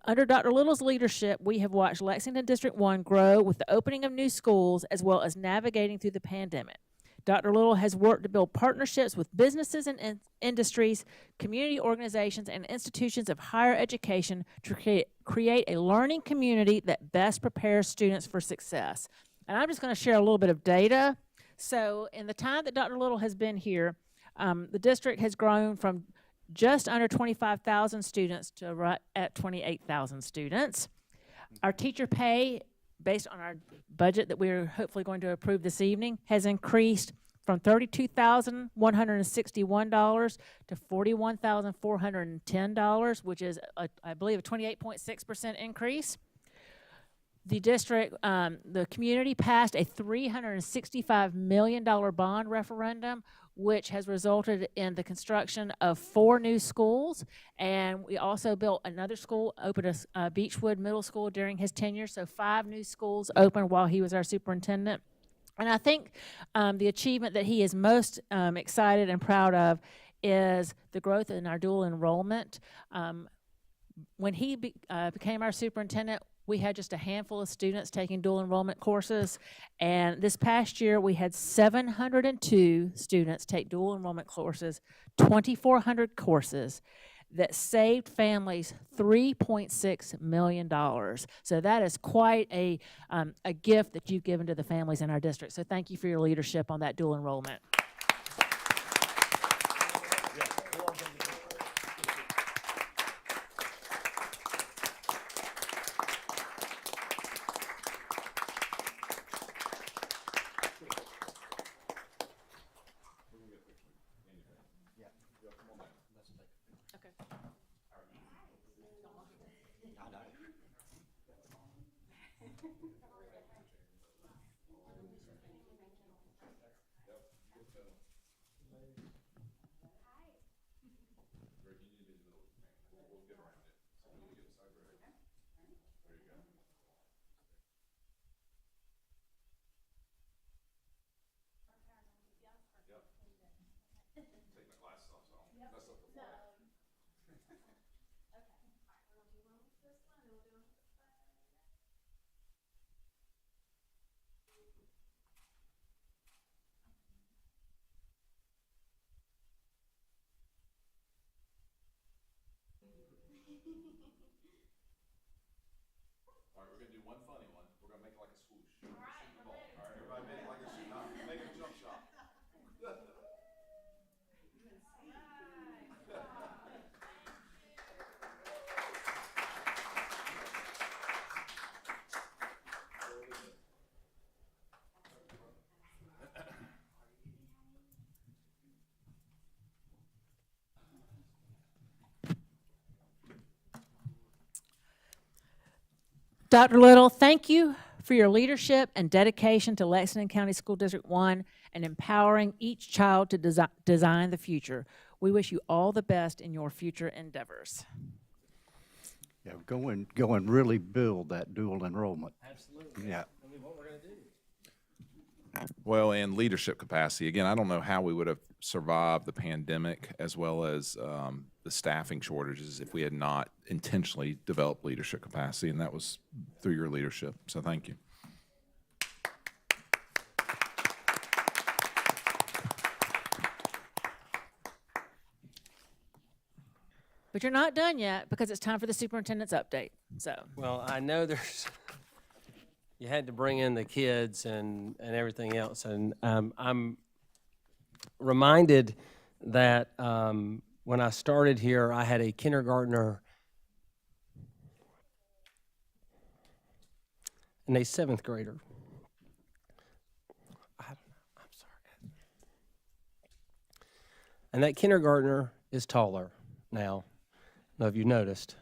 Under Dr. Little's leadership, we have watched Lexington District 1 grow with the opening of new schools as well as navigating through the pandemic. Dr. Little has worked to build partnerships with businesses and industries, community organizations, and institutions of higher education to create a learning community that best prepares students for success. And I'm just going to share a little bit of data. So in the time that Dr. Little has been here, the district has grown from just under 25,000 students to right at 28,000 students. Our teacher pay, based on our budget that we're hopefully going to approve this evening, has increased from $32,161 to $41,410, which is, I believe, a 28.6% increase. The district, the community passed a $365 million bond referendum, which has resulted in the construction of 4 new schools. And we also built another school, opened a Beechwood Middle School during his tenure. So 5 new schools opened while he was our superintendent. And I think the achievement that he is most excited and proud of is the growth in our dual enrollment. When he became our superintendent, we had just a handful of students taking dual enrollment courses, and this past year we had 702 students take dual enrollment courses, 2,400 courses that saved families $3.6 million. So that is quite a gift that you've given to the families in our district. So thank you for your leadership on that dual enrollment. All right, we're gonna do one funny one. We're gonna make it like a swoosh. All right, the ball. All right, everybody make it like a shoot. Now, make it a jump shot. Dr. Little, thank you for your leadership and dedication to Lexington County School District 1 and empowering each child to design the future. We wish you all the best in your future endeavors. Yeah, go and really build that dual enrollment. Absolutely. Yeah. I mean, what we're going to do. Well, in leadership capacity, again, I don't know how we would have survived the pandemic as well as the staffing shortages if we had not intentionally developed leadership capacity, and that was through your leadership. So thank you. But you're not done yet because it's time for the superintendent's update. So, Well, I know you had to bring in the kids and everything else, and I'm reminded that when I started here, I had a kindergartner and a 7th grader. I'm sorry. And that kindergartner is taller now. I don't know if you noticed.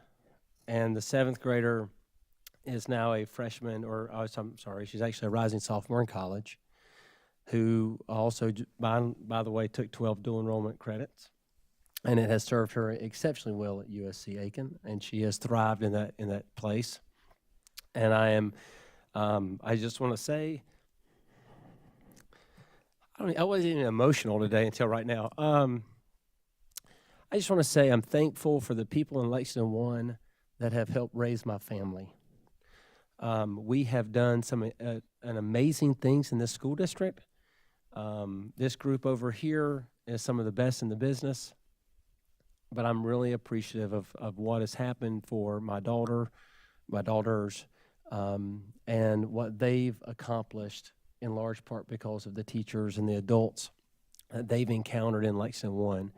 And the 7th grader is now a freshman, I'm sorry, she's actually a rising sophomore in college, who also, by the way, took 12 dual enrollment credits. And it has served her exceptionally well at USC Aiken, and she has thrived in that place. And I just want to say, I wasn't even emotional today until right now. I just want to say I'm thankful for the people in Lexington 1 that have helped raise my family. We have done an amazing things in this school district. This group over here is some of the best in the business, but I'm really appreciative of what has happened for my daughters, and what they've accomplished in large part because of the teachers and the adults that they've encountered in Lexington 1.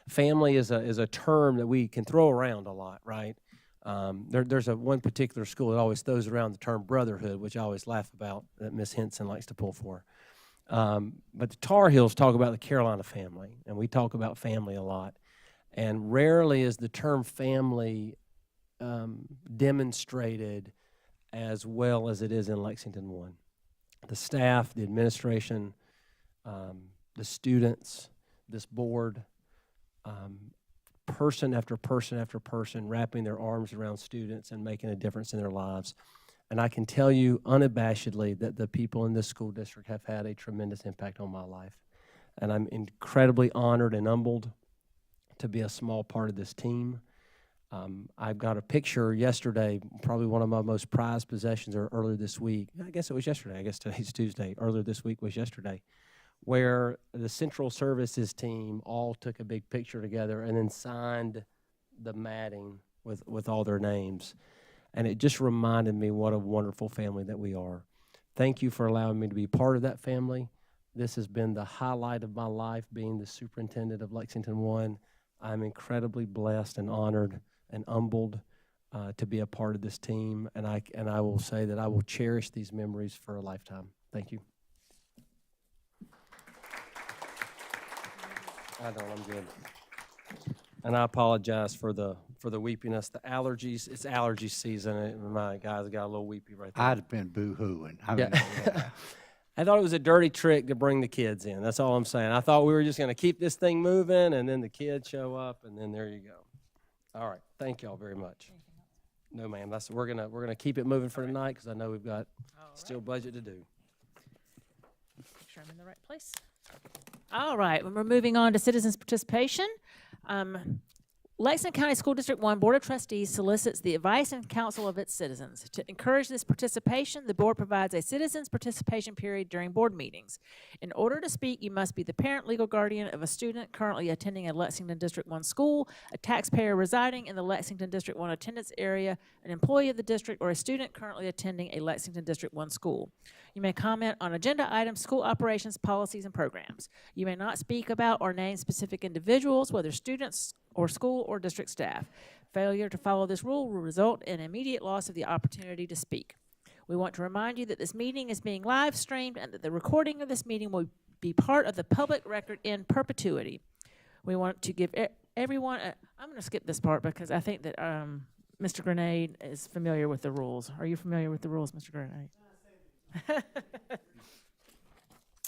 Family is a term that we can throw around a lot, right? There's one particular school that always throws around the term brotherhood, which I always laugh about, that Miss Henson likes to pull for. But the Tar Heels talk about the Carolina family, and we talk about family a lot. And rarely is the term family demonstrated as well as it is in Lexington 1. The staff, the administration, the students, this board, person after person after person wrapping their arms around students and making a difference in their lives. And I can tell you unabashedly that the people in this school district have had a tremendous impact on my life. And I'm incredibly honored and humbled to be a small part of this team. I've got a picture yesterday, probably one of my most prized possessions, or earlier this week. I guess it was yesterday. I guess today's Tuesday. Earlier this week was yesterday, where the Central Services team all took a big picture together and then signed the matting with all their names. And it just reminded me what a wonderful family that we are. Thank you for allowing me to be part of that family. This has been the highlight of my life, being the superintendent of Lexington 1. I'm incredibly blessed and honored and humbled to be a part of this team. And I will say that I will cherish these memories for a lifetime. Thank you. I'm good. And I apologize for the weepiness, the allergies. It's allergy season. And my guys got a little weepy right there. I'd have been boo-hooing. I mean, Yeah. I thought it was a dirty trick to bring the kids in. That's all I'm saying. I thought we were just going to keep this thing moving, and then the kids show up, and then there you go. All right. Thank y'all very much. No, ma'am. We're gonna keep it moving for tonight because I know we've got still budget to do. Make sure I'm in the right place. All right. When we're moving on to citizens' participation, Lexington County School District 1 Board of Trustees solicits the advice and counsel of its citizens. To encourage this participation, the board provides a citizens' participation period during board meetings. In order to speak, you must be the parent, legal guardian of a student currently attending a Lexington District 1 school, a taxpayer residing in the Lexington District 1 attendance area, an employee of the district, or a student currently attending a Lexington District 1 school. You may comment on agenda items, school operations, policies, and programs. You may not speak about or name specific individuals, whether students or school or district staff. Failure to follow this rule will result in immediate loss of the opportunity to speak. We want to remind you that this meeting is being live streamed and that the recording of this meeting will be part of the public record in perpetuity. We want to give everyone, I'm going to skip this part because I think that Mr. Grenade is familiar with the rules. Are you familiar with the rules, Mr. Grenade?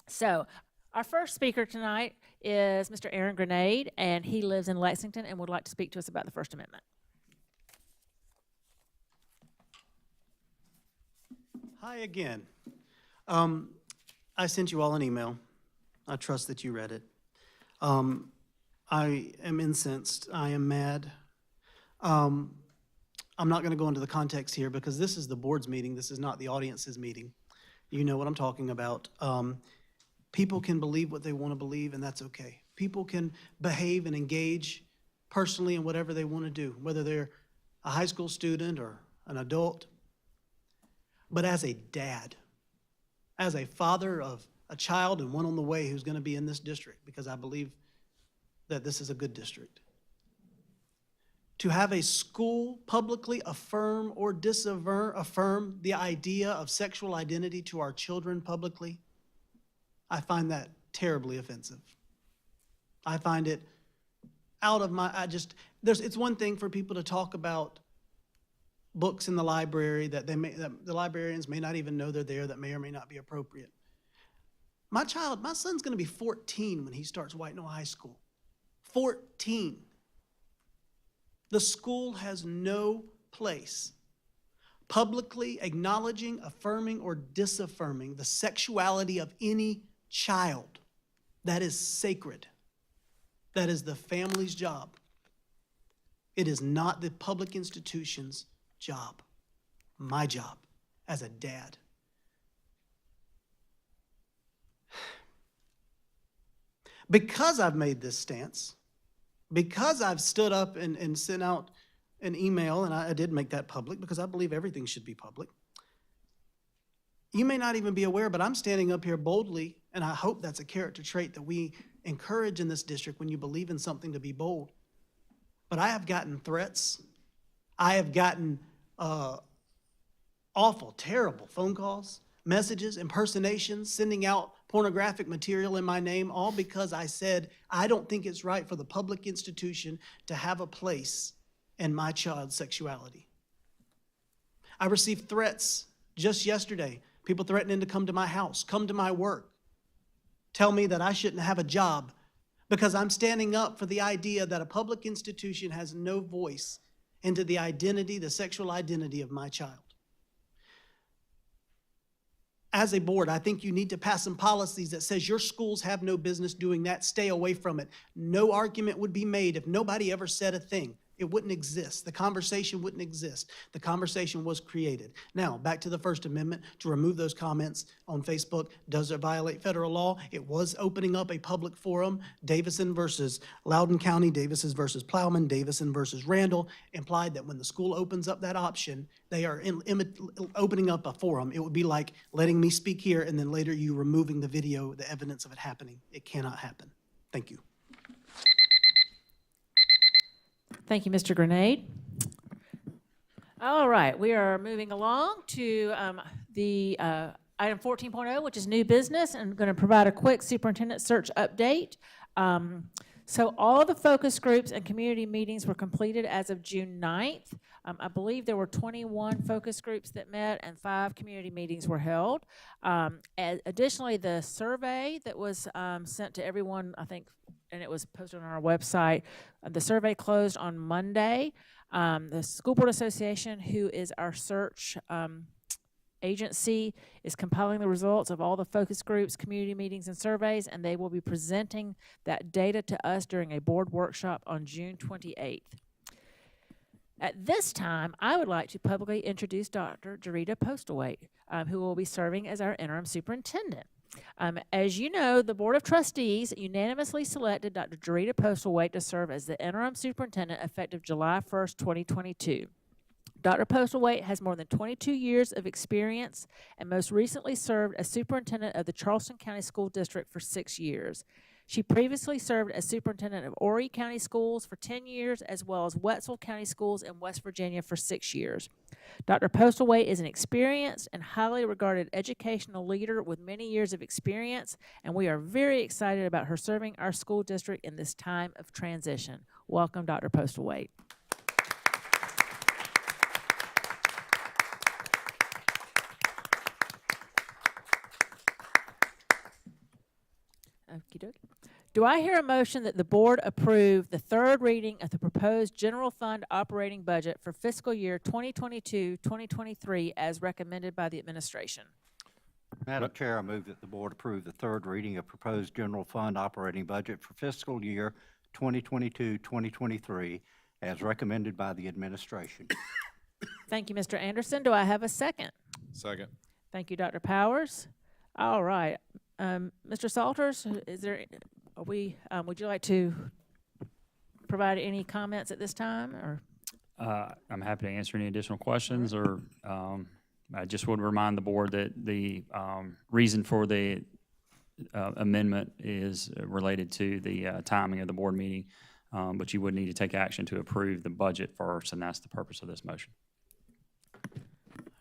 So, our first speaker tonight is Mr. Aaron Grenade, and he lives in Lexington and would like to speak to us about the First Amendment. Hi again. I sent you all an email. I trust that you read it. I am incensed. I am mad. I'm not going to go into the context here because this is the board's meeting. This is not the audience's meeting. You know what I'm talking about. People can believe what they want to believe, and that's okay. People can behave and engage personally in whatever they want to do, whether they're a high school student or an adult. But as a dad, as a father of a child and one on the way who's going to be in this district, because I believe that this is a good district, to have a school publicly affirm or disaffirm the idea of sexual identity to our children publicly, I find that terribly offensive. I find it out of my, it's one thing for people to talk about books in the library that the librarians may not even know they're there, that may or may not be appropriate. My son's gonna be 14 when he starts White Knoll High School. 14. The school has no place publicly acknowledging, affirming, or disaffirming the sexuality of any child. That is sacred. That is the family's job. It is not the public institution's job. My job as a dad. Because I've made this stance, because I've stood up and sent out an email, and I did make that public because I believe everything should be public. You may not even be aware, but I'm standing up here boldly, and I hope that's a character trait that we encourage in this district when you believe in something to be bold. But I have gotten threats. I have gotten awful, terrible phone calls, messages, impersonations, sending out pornographic material in my name, all because I said I don't think it's right for the public institution to have a place in my child's sexuality. I received threats just yesterday, people threatening to come to my house, come to my work, tell me that I shouldn't have a job because I'm standing up for the idea that a public institution has no voice into the identity, the sexual identity of my child. As a board, I think you need to pass some policies that says your schools have no business doing that. Stay away from it. No argument would be made if nobody ever said a thing. It wouldn't exist. The conversation wouldn't exist. The conversation was created. Now, back to the First Amendment, to remove those comments on Facebook, does it violate federal law? It was opening up a public forum. Davison versus Loudoun County, Davison versus Plowman, Davison versus Randall implied that when the school opens up that option, they are opening up a forum. It would be like letting me speak here and then later you removing the video, the evidence of it happening. It cannot happen. Thank you. Thank you, Mr. Grenade. All right, we are moving along to the item 14.0, which is new business, and I'm going to provide a quick superintendent search update. So all the focus groups and community meetings were completed as of June 9th. I believe there were 21 focus groups that met and 5 community meetings were held. Additionally, the survey that was sent to everyone, I think, and it was posted on our website, the survey closed on Monday. The School Board Association, who is our search agency, is compiling the results of all the focus groups, community meetings, and surveys, and they will be presenting that data to us during a board workshop on June 28th. At this time, I would like to publicly introduce Dr. Jarita Postlewaite, who will be serving as our interim superintendent. As you know, the Board of Trustees unanimously selected Dr. Jarita Postlewaite to serve as the interim superintendent effective July 1st, 2022. Dr. Postlewaite has more than 22 years of experience and most recently served as superintendent of the Charleston County School District for 6 years. She previously served as superintendent of Horry County Schools for 10 years, as well as Wetzel County Schools in West Virginia for 6 years. Dr. Postlewaite is an experienced and highly regarded educational leader with many years of experience, and we are very excited about her serving our school district in this time of transition. Welcome, Dr. Postlewaite. Okey-dokey. Do I hear a motion that the board approve the third reading of the proposed general fund operating budget for fiscal year 2022-2023 as recommended by the administration? Madam Chair, I move that the board approve the third reading of proposed general fund operating budget for fiscal year 2022-2023 as recommended by the administration. Thank you, Mr. Anderson. Do I have a second? Second. Thank you, Dr. Powers. All right. Mr. Salters, would you like to provide any comments at this time, or? I'm happy to answer any additional questions, or I just would remind the board that the reason for the amendment is related to the timing of the board meeting, but you would need to take action to approve the budget first, and that's the purpose of this motion.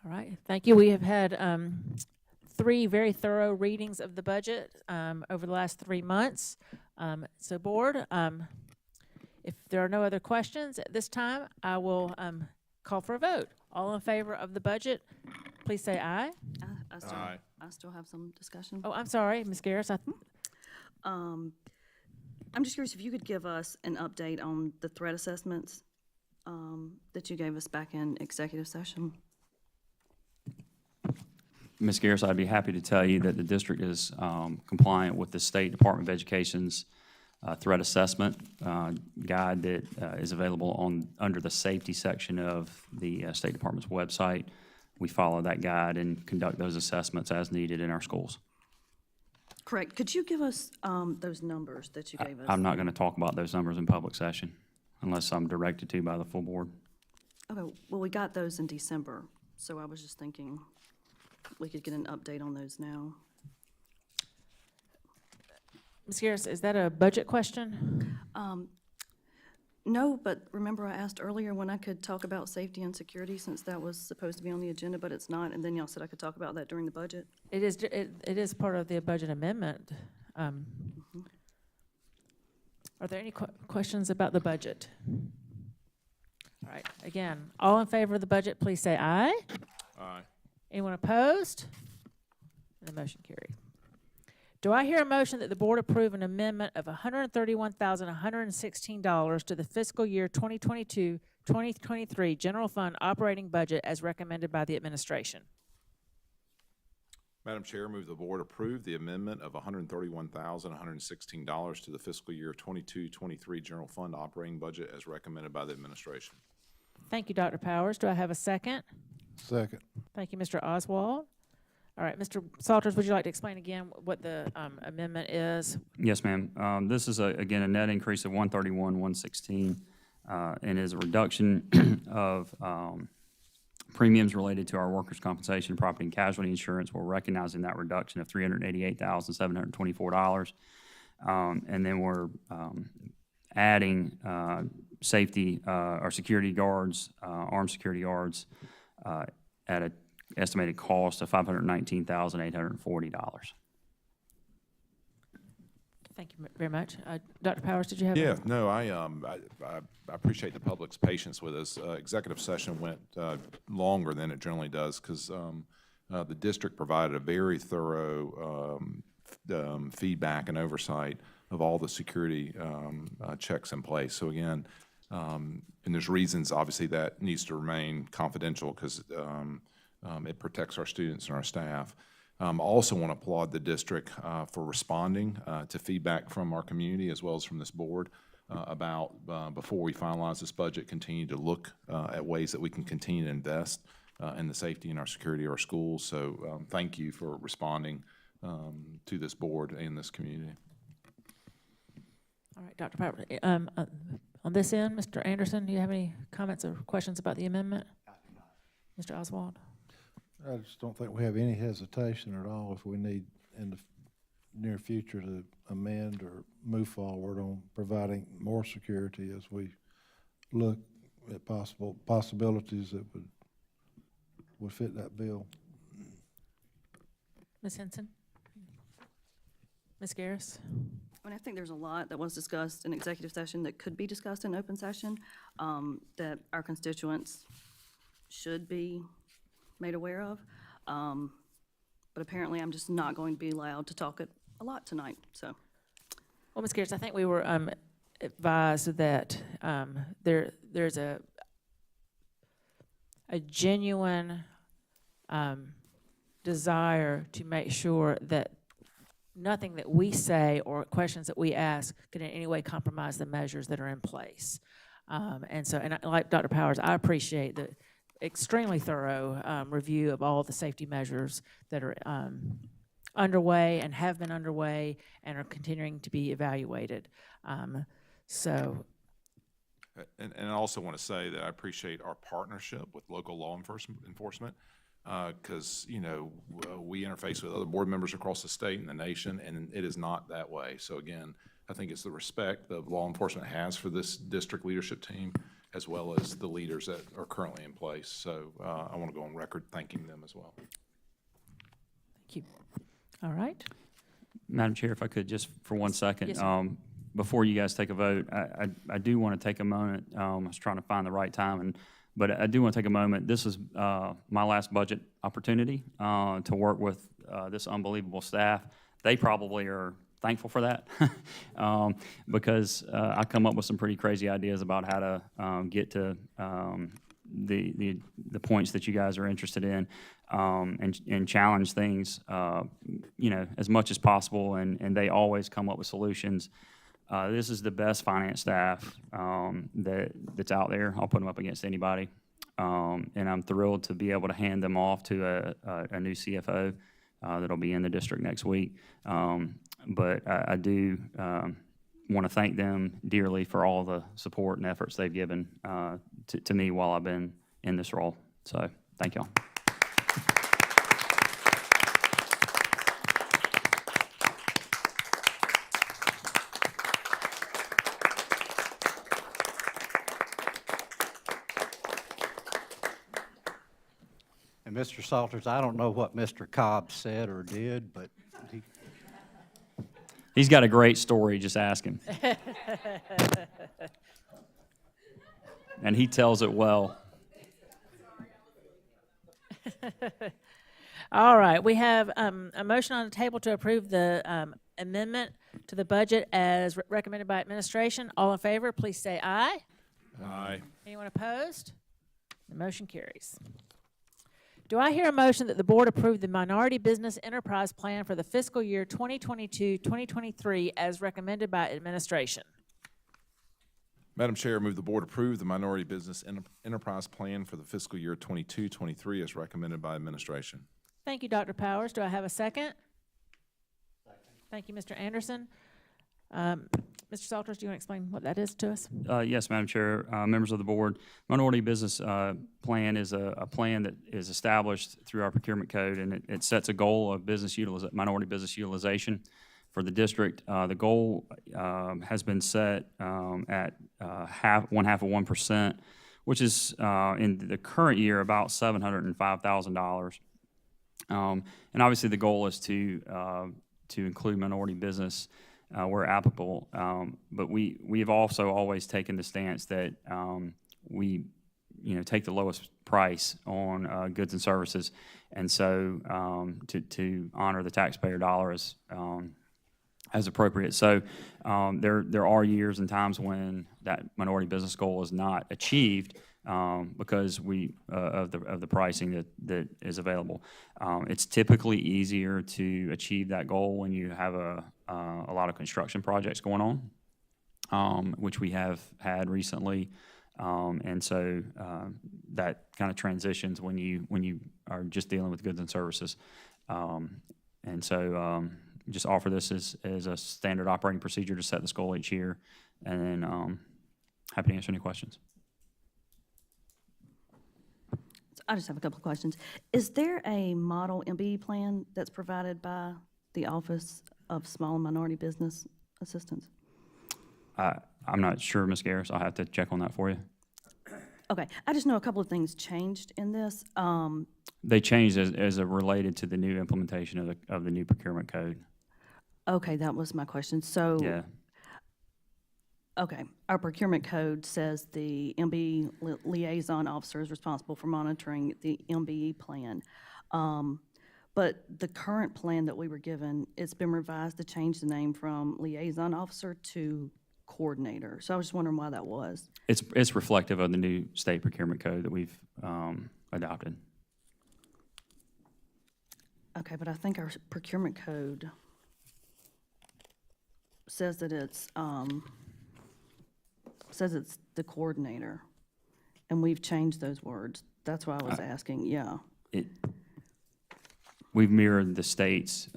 All right, thank you. We have had 3 very thorough readings of the budget over the last 3 months. So board, if there are no other questions at this time, I will call for a vote. All in favor of the budget, please say aye. I still have some discussion. Oh, I'm sorry, Ms. Garris. I'm just curious if you could give us an update on the threat assessments that you gave us back in executive session. Ms. Garris, I'd be happy to tell you that the district is compliant with the State Department of Education's threat assessment guide that is available under the safety section of the State Department's website. We follow that guide and conduct those assessments as needed in our schools. Correct. Could you give us those numbers that you gave us? I'm not going to talk about those numbers in public session unless I'm directed to by the full board. Okay, well, we got those in December, so I was just thinking we could get an update on those now. Ms. Garris, is that a budget question? No, but remember I asked earlier when I could talk about safety and security since that was supposed to be on the agenda, but it's not, and then y'all said I could talk about that during the budget? It is part of the budget amendment. Are there any questions about the budget? All right, again, all in favor of the budget, please say aye. Aye. Anyone opposed? And the motion carried. Do I hear a motion that the board approve an amendment of $131,116 to the fiscal year 2022-2023 general fund operating budget as recommended by the administration? Madam Chair, move the board approve the amendment of $131,116 to the fiscal year 22-23 general fund operating budget as recommended by the administration. Thank you, Dr. Powers. Do I have a second? Second. Thank you, Mr. Oswald. All right, Mr. Salters, would you like to explain again what the amendment is? Yes, ma'am. This is, again, a net increase of $131,116 and is a reduction of premiums related to our workers' compensation, property, and casualty insurance. We're recognizing that reduction of $388,724. And then we're adding safety or security guards, armed security guards at an estimated cost of $519,840. Thank you very much. Dr. Powers, did you have? Yeah, no, I appreciate the public's patience with us. Executive session went longer than it generally does because the district provided a very thorough feedback and oversight of all the security checks in place. So again, and there's reasons obviously that needs to remain confidential because it protects our students and our staff. I also want to applaud the district for responding to feedback from our community as well as from this board about before we finalize this budget, continue to look at ways that we can continue to invest in the safety and our security of our schools. So thank you for responding to this board and this community. All right, Dr. Powers. On this end, Mr. Anderson, do you have any comments or questions about the amendment? Mr. Oswald? I just don't think we have any hesitation at all if we need in the near future to amend or move forward on providing more security as we look at possibilities that would fit that bill. Ms. Henson? Ms. Garris? I mean, I think there's a lot that was discussed in executive session that could be discussed in open session, that our constituents should be made aware of. But apparently I'm just not going to be allowed to talk it a lot tonight, so. Well, Ms. Garris, I think we were advised that there's a genuine desire to make sure that nothing that we say or questions that we ask can in any way compromise the measures that are in place. And like Dr. Powers, I appreciate the extremely thorough review of all the safety measures that are underway and have been underway and are continuing to be evaluated. And I also want to say that I appreciate our partnership with local law enforcement because, you know, we interface with other board members across the state and the nation, and it is not that way. So again, I think it's the respect that law enforcement has for this district leadership team as well as the leaders that are currently in place. So I want to go on record thanking them as well. Thank you. All right. Madam Chair, if I could just for 1 second. Yes, before you guys take a vote, I do want to take a moment. I was trying to find the right time, but I do want to take a moment. This is my last budget opportunity to work with this unbelievable staff. They probably are thankful for that because I come up with some pretty crazy ideas about how to get to the points that you guys are interested in and challenge things, you know, as much as possible, and they always come up with solutions. This is the best finance staff that's out there. I'll put them up against anybody, and I'm thrilled to be able to hand them off to a new CFO that'll be in the district next week. But I do want to thank them dearly for all the support and efforts they've given to me while I've been in this role. So thank y'all. And Mr. Salters, I don't know what Mr. Cobb said or did, but He's got a great story, just ask him. And he tells it well. All right, we have a motion on the table to approve the amendment to the budget as recommended by administration. All in favor, please say aye. Aye. Anyone opposed? The motion carries. Do I hear a motion that the board approve the Minority Business Enterprise Plan for the fiscal year 2022-2023 as recommended by administration? Madam Chair, I move the board approve the Minority Business Enterprise Plan for the fiscal year 22-23 as recommended by administration. Thank you, Dr. Powers. Do I have a second? Thank you, Mr. Anderson. Mr. Salters, do you want to explain what that is to us? Yes, Madam Chair, members of the board. Minority Business Plan is a plan that is established through our procurement code, and it sets a goal of minority business utilization for the district. The goal has been set at 1/2 of 1%, which is in the current year about $705,000. And obviously the goal is to include minority business where applicable. But we've also always taken the stance that we take the lowest price on goods and services, and so to honor the taxpayer dollar as appropriate. So there are years and times when that minority business goal is not achieved because of the pricing that is available. It's typically easier to achieve that goal when you have a lot of construction projects going on, which we have had recently. And so that kind of transitions when you are just dealing with goods and services. And so just offer this as a standard operating procedure to set this goal each year, and then happy to answer any questions. I just have a couple of questions. Is there a model MBE plan that's provided by the Office of Small and Minority Business Assistance? I'm not sure, Ms. Garris. I'll have to check on that for you. Okay, I just know a couple of things changed in this. They changed as related to the new implementation of the new procurement code. Okay, that was my question. So, Yeah. okay, our procurement code says the MBE liaison officer is responsible for monitoring the MBE plan. But the current plan that we were given, it's been revised to change the name from liaison officer to coordinator. So I was just wondering why that was. It's reflective of the new state procurement code that we've adopted. Okay, but I think our procurement code says that it's the coordinator, and we've changed those words. That's why I was asking. Yeah. We've mirrored the state's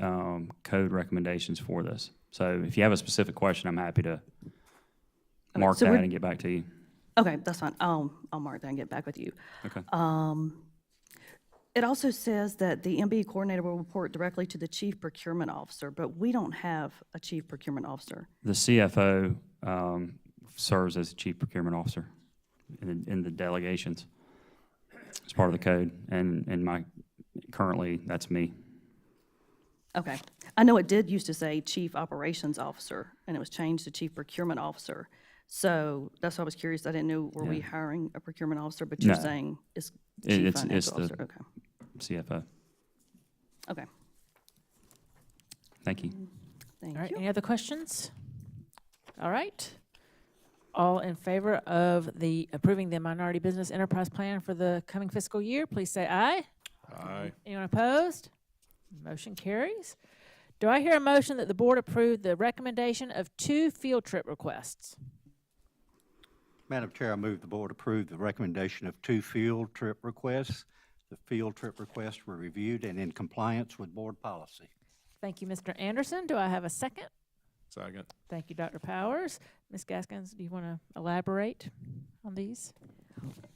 code recommendations for this. So if you have a specific question, I'm happy to mark so that we're- and get back to you. Okay, that's fine. I'll mark that and get back with you. Okay. It also says that the MBE coordinator will report directly to the chief procurement officer, but we don't have a chief procurement officer. The CFO serves as chief procurement officer in the delegations. It's part of the code, and currently that's me. Okay. I know it did used to say chief operations officer, and it was changed to chief procurement officer. So that's why I was curious. I didn't know, were we hiring a procurement officer, but you're No. saying it's chief financial officer. The okay. CFO. Okay. Thank you. Thank All right, you. any other questions? All right. All in favor of approving the Minority Business Enterprise Plan for the coming fiscal year, please say aye. Aye. Anyone opposed? Motion carries. Do I hear a motion that the board approve the recommendation of 2 field trip requests? Madam Chair, I move the board approve the recommendation of 2 field trip requests. The field trip requests were reviewed and in compliance with board policy. Thank you, Mr. Anderson. Do I have a second? Second. Thank you, Dr. Powers. Ms. Gaskins, do you want to elaborate on these?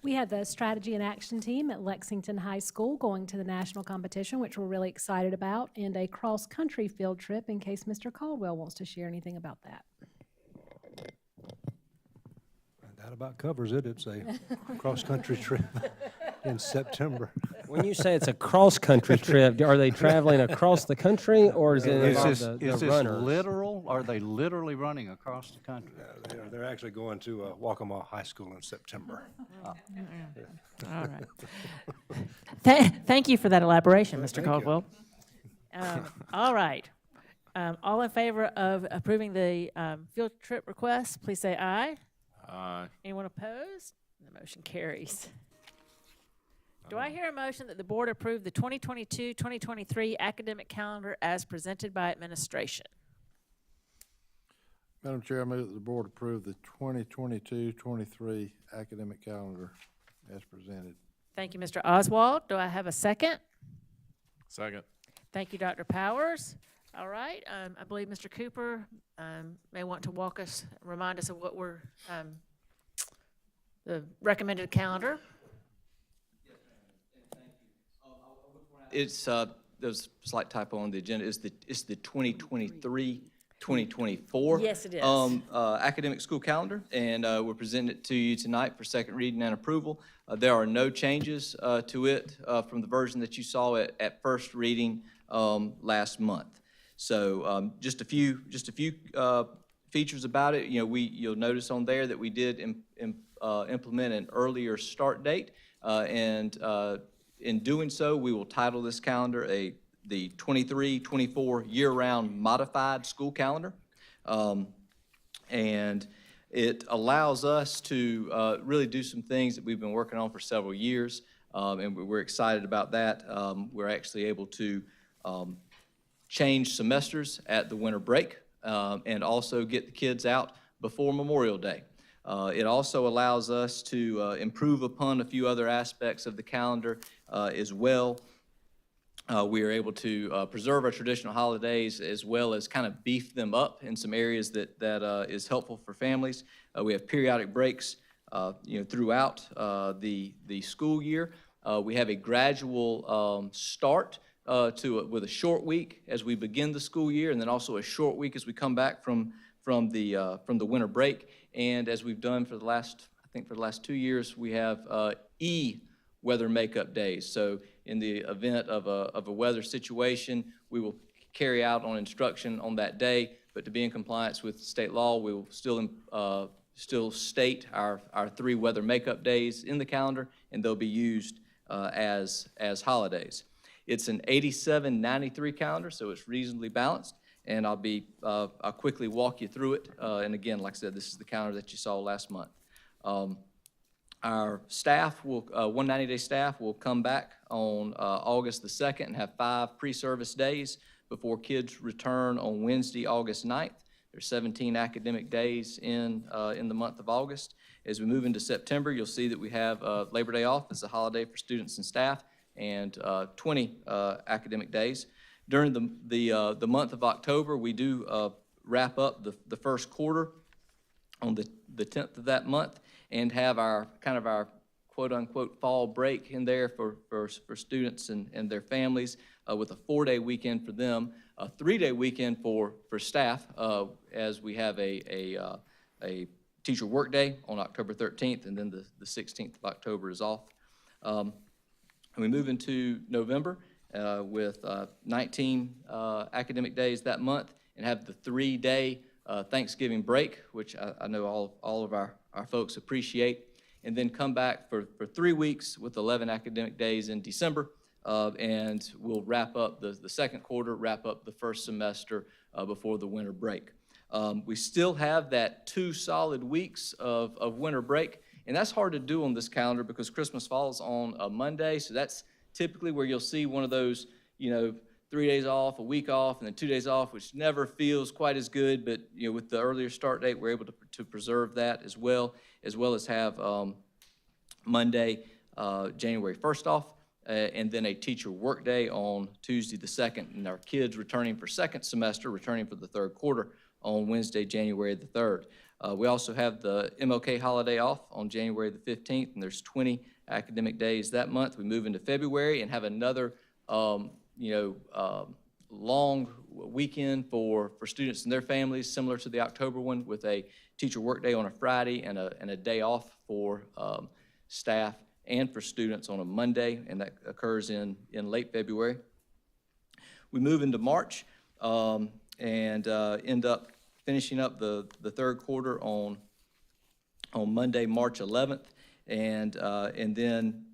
We had the strategy and action team at Lexington High School going to the national competition, which we're really excited about, and a cross-country field trip in case Mr. Caldwell wants to share anything about that. That about covers it. It's a cross-country trip in September. When you say it's a cross-country trip, are they traveling across the country, or is it involve the runners? Literal? Are they literally running across the country? They're actually going to Waccamaw High School in September. All right. Thank you for that elaboration, Mr. Caldwell. All right. All in favor of approving the field trip request, please say aye. Aye. Anyone opposed? The motion carries. Do I hear a motion that the board approve the 2022-2023 academic calendar as presented by administration? Madam Chair, I move that the board approve the 2022-23 academic calendar as presented. Thank you, Mr. Oswald. Do I have a second? Second. Thank you, Dr. Powers. All right, I believe Mr. Cooper may want to remind us of what we're, the recommended calendar. Yes, ma'am, and thank you. It's, there's a slight typo on the agenda. It's the 2023-2024. Yes, it is. Academic school calendar, and we're presenting it to you tonight for second reading and approval. There are no changes to it from the version that you saw at first reading last month. So just a few features about it. You'll notice on there that we did implement an earlier start date, and in doing so, we will title this calendar the 23-24 year-round modified school calendar. And it allows us to really do some things that we've been working on for several years, and we're excited about that. We're actually able to change semesters at the winter break and also get the kids out before Memorial Day. It also allows us to improve upon a few other aspects of the calendar as well. We are able to preserve our traditional holidays as well as kind of beef them up in some areas that is helpful for families. We have periodic breaks throughout the school year. We have a gradual start with a short week as we begin the school year, and then also a short week as we come back from the winter break. And as we've done for the last 2 years, we have weather makeup days. So in the event of a weather situation, we will carry out on instruction on that day, but to be in compliance with state law, we will still state our 3 weather makeup days in the calendar, and they'll be used as holidays. It's an 87-93 calendar, so it's reasonably balanced, and I'll quickly walk you through it. And again, like I said, this is the calendar that you saw last month. Our staff will, 190-day staff will come back on August the 2nd and have 5 pre-service days before kids return on Wednesday, August 9th. There's 17 academic days in the month of August. As we move into September, you'll see that we have Labor Day off as a holiday for students and staff, and 20 academic days. During the month of October, we do wrap up the first quarter on the 10th of that month, and have our quote-unquote fall break in there for students and their families with a 4-day weekend for them, a 3-day weekend for staff as we have a teacher work day on October 13th, and then the 16th of October is off. And we move into November with 19 academic days that month, and have the 3-day Thanksgiving break, which I know all of our folks appreciate, and then come back for 3 weeks with 11 academic days in December, and we'll wrap up the second quarter, wrap up the first semester before the winter break. We still have that 2 solid weeks of winter break, and that's hard to do on this calendar because Christmas falls on a Monday, so that's typically where you'll see one of those, 3 days off, a week off, and then 2 days off, which never feels quite as good, but with the earlier start date, we're able to preserve that as well as have Monday, January 1st off, and then a teacher work day on Tuesday the 2nd, and our kids returning for second semester, returning for the third quarter on Wednesday, January the 3rd. We also have the MLK holiday off on January the 15th, and there's 20 academic days that month. We move into February and have another long weekend for students and their families, similar to the October one, with a teacher work day on a Friday and a day off for staff and for students on a Monday, and that occurs in late February. We move into March and end up finishing up the third quarter on Monday, March 11th, and then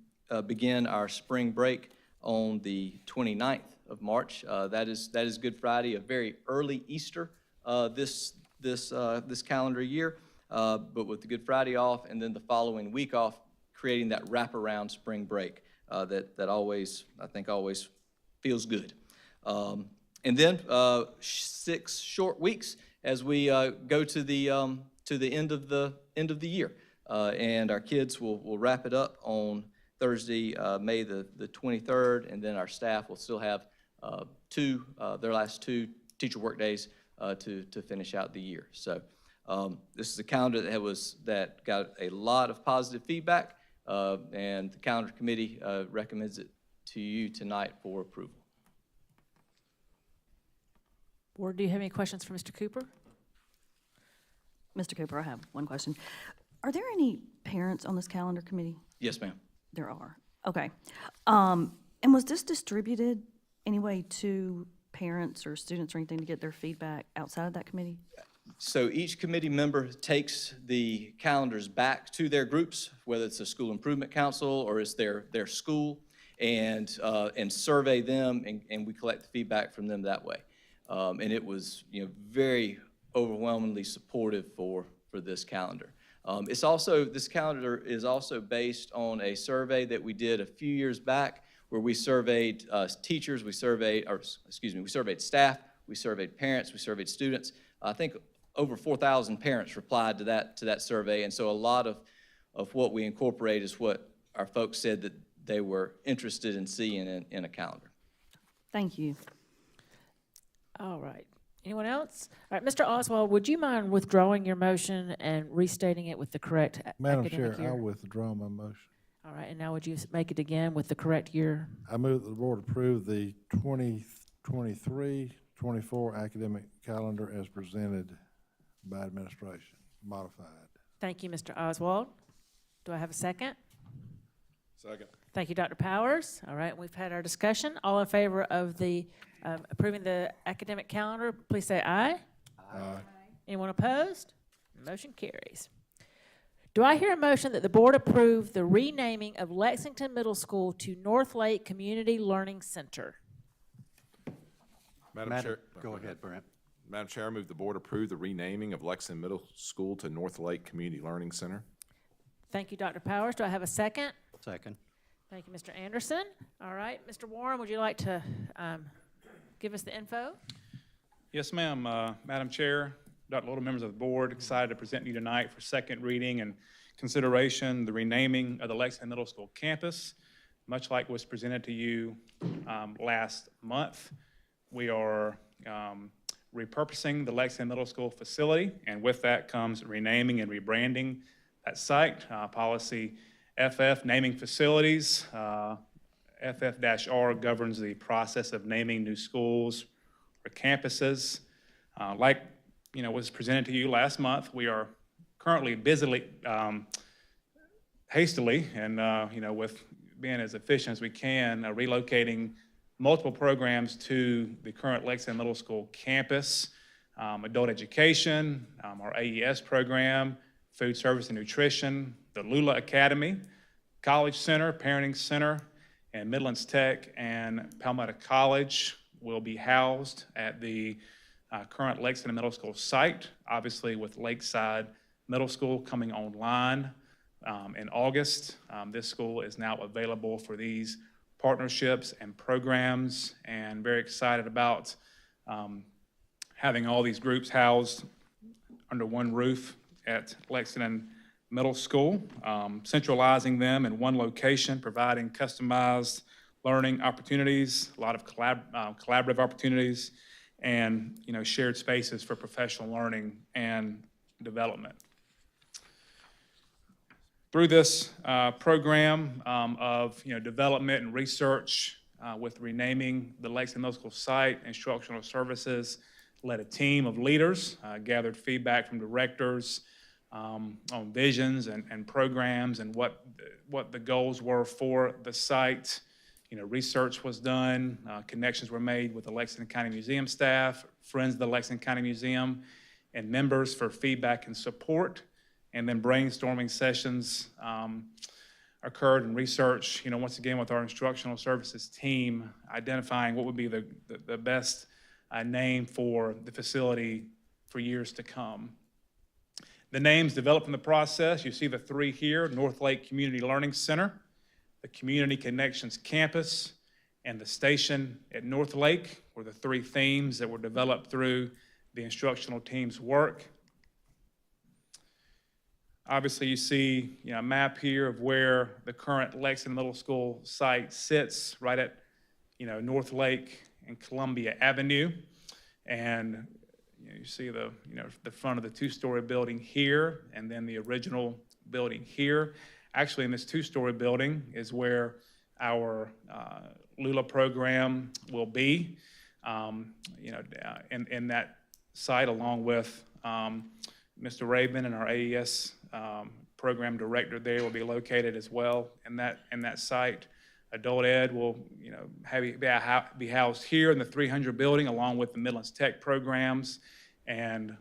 begin our spring break on the 29th of March. That is Good Friday, a very early Easter this calendar year, but with the Good Friday off, and then the following week off, creating that wraparound spring break that always feels good. And then 6 short weeks as we go to the end of the year, and our kids will wrap it up on Thursday, May the 23rd, and then our staff will still have their last 2 teacher work days to finish out the year. So this is a calendar that got a lot of positive feedback, and the calendar committee recommends it to you tonight for approval. Board, do you have any questions for Mr. Cooper? Mr. Cooper, I have one question. Are there any parents on this calendar committee? Yes, ma'am. There are. Okay. And was this distributed anyway to parents or students or anything to get their feedback outside of that committee? So each committee member takes the calendars back to their groups, whether it's a school improvement council or it's their school, and survey them, and we collect the feedback from them that way. And it was, very overwhelmingly supportive for this calendar. This calendar is also based on a survey that we did a few years back, where we surveyed teachers, we surveyed staff, we surveyed parents, we surveyed students. I think over 4,000 parents replied to that survey, and so a lot of what we incorporate is what our folks said that they were interested in seeing in a calendar. Thank you. All right. Anyone else? All right, Mr. Oswald, would you mind withdrawing your motion and restating it with the correct Madam academic Chair, year? I'll withdraw my motion. All right, and now would you make it again with the correct year? I move that the board approve the 2023-24 academic calendar as presented by administration, modified. Thank you, Mr. Oswald. Do I have a second? Second. Thank you, Dr. Powers. All right, we've had our discussion. All in favor of the approving the academic calendar, please say aye. Aye. Anyone opposed? Motion carries. Do I hear a motion that the board approve the renaming of Lexington Middle School to North Lake Community Learning Center? Madam Chair. Go ahead, Brent. Madam Chair, I move the board approve the renaming of Lexington Middle School to North Lake Community Learning Center. Thank you, Dr. Powers. Do I have a second? Second. Thank you, Mr. Anderson. All right, Mr. Warren, would you like to give us the info? Yes, ma'am. Madam Chair, Dr. Little, members of the board, excited to present to you tonight for second reading and consideration the renaming of the Lexington Middle School campus. Much like was presented to you last month, we are repurposing the Lexington Middle School facility, and with that comes renaming and rebranding that site. Policy FF, naming facilities. FF-R governs the process of naming new schools or campuses. Like was presented to you last month, we are currently busily, hastily, and with being as efficient as we can, relocating multiple programs to the current Lexington Middle School campus. Adult education, our AES program, food service and nutrition, the Lula Academy, College Center, Parenting Center, and Midlands Tech and Palmetto College will be housed at the current Lexington Middle School site, obviously with Lakeside Middle School coming online in August. This school is now available for these partnerships and programs, and very excited about having all these groups housed under one roof at Lexington Middle School, centralizing them in one location, providing customized learning opportunities, a lot of collaborative opportunities, and shared spaces for professional learning and development. Through this program of development and research with renaming the Lexington Middle School site, instructional services led a team of leaders, gathered feedback from directors on visions and programs and what the goals were for the site. Research was done, connections were made with the Lexington County Museum staff, friends of the Lexington County Museum, and members for feedback and support. And then brainstorming sessions occurred and research, once again with our instructional services team, identifying what would be the best name for the facility for years to come. The names developed in the process, you see the three here: North Lake Community Learning Center, the Community Connections Campus, and the station at North Lake were the three themes that were developed through the instructional team's work. Obviously, you see a map here of where the current Lexington Middle School site sits, right at North Lake and Columbia Avenue. And you see the front of the two-story building here, and then the original building here. Actually, in this two-story building is where our Lula program will be. In that site, along with Mr. Raven and our AES program director there will be located as well in that site. Adult ed will, be housed here in the 300 building along with the Midlands Tech programs and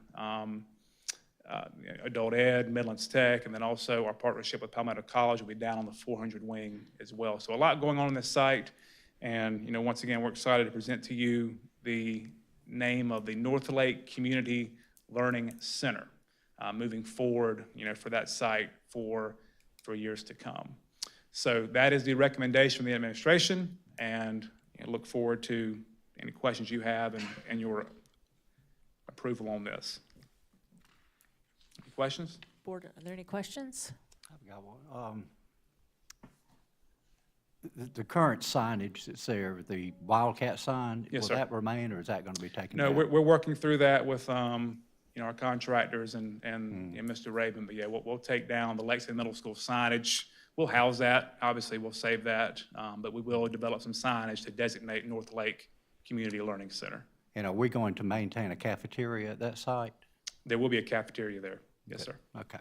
adult ed, Midlands Tech, and then also our partnership with Palmetto College will be down on the 400 wing as well. So a lot going on this site. And, once again, we're excited to present to you the name of the North Lake Community Learning Center moving forward, for that site for years to come. So that is the recommendation from the administration, and look forward to any questions you have and your approval on this. Any questions? Board, are there any questions? I've got one. The current signage that's there, the Wildcat sign, Yes, will sir. that remain, or is that going to be taken No, down? we're working through that with, our contractors and Mr. Rabin, but yeah, we'll take down the Lexington Middle School signage. We'll house that, obviously we'll save that, but we will develop some signage to designate North Lake Community Learning Center. And are we going to maintain a cafeteria at that site? There will be a cafeteria there, yes, sir. Okay.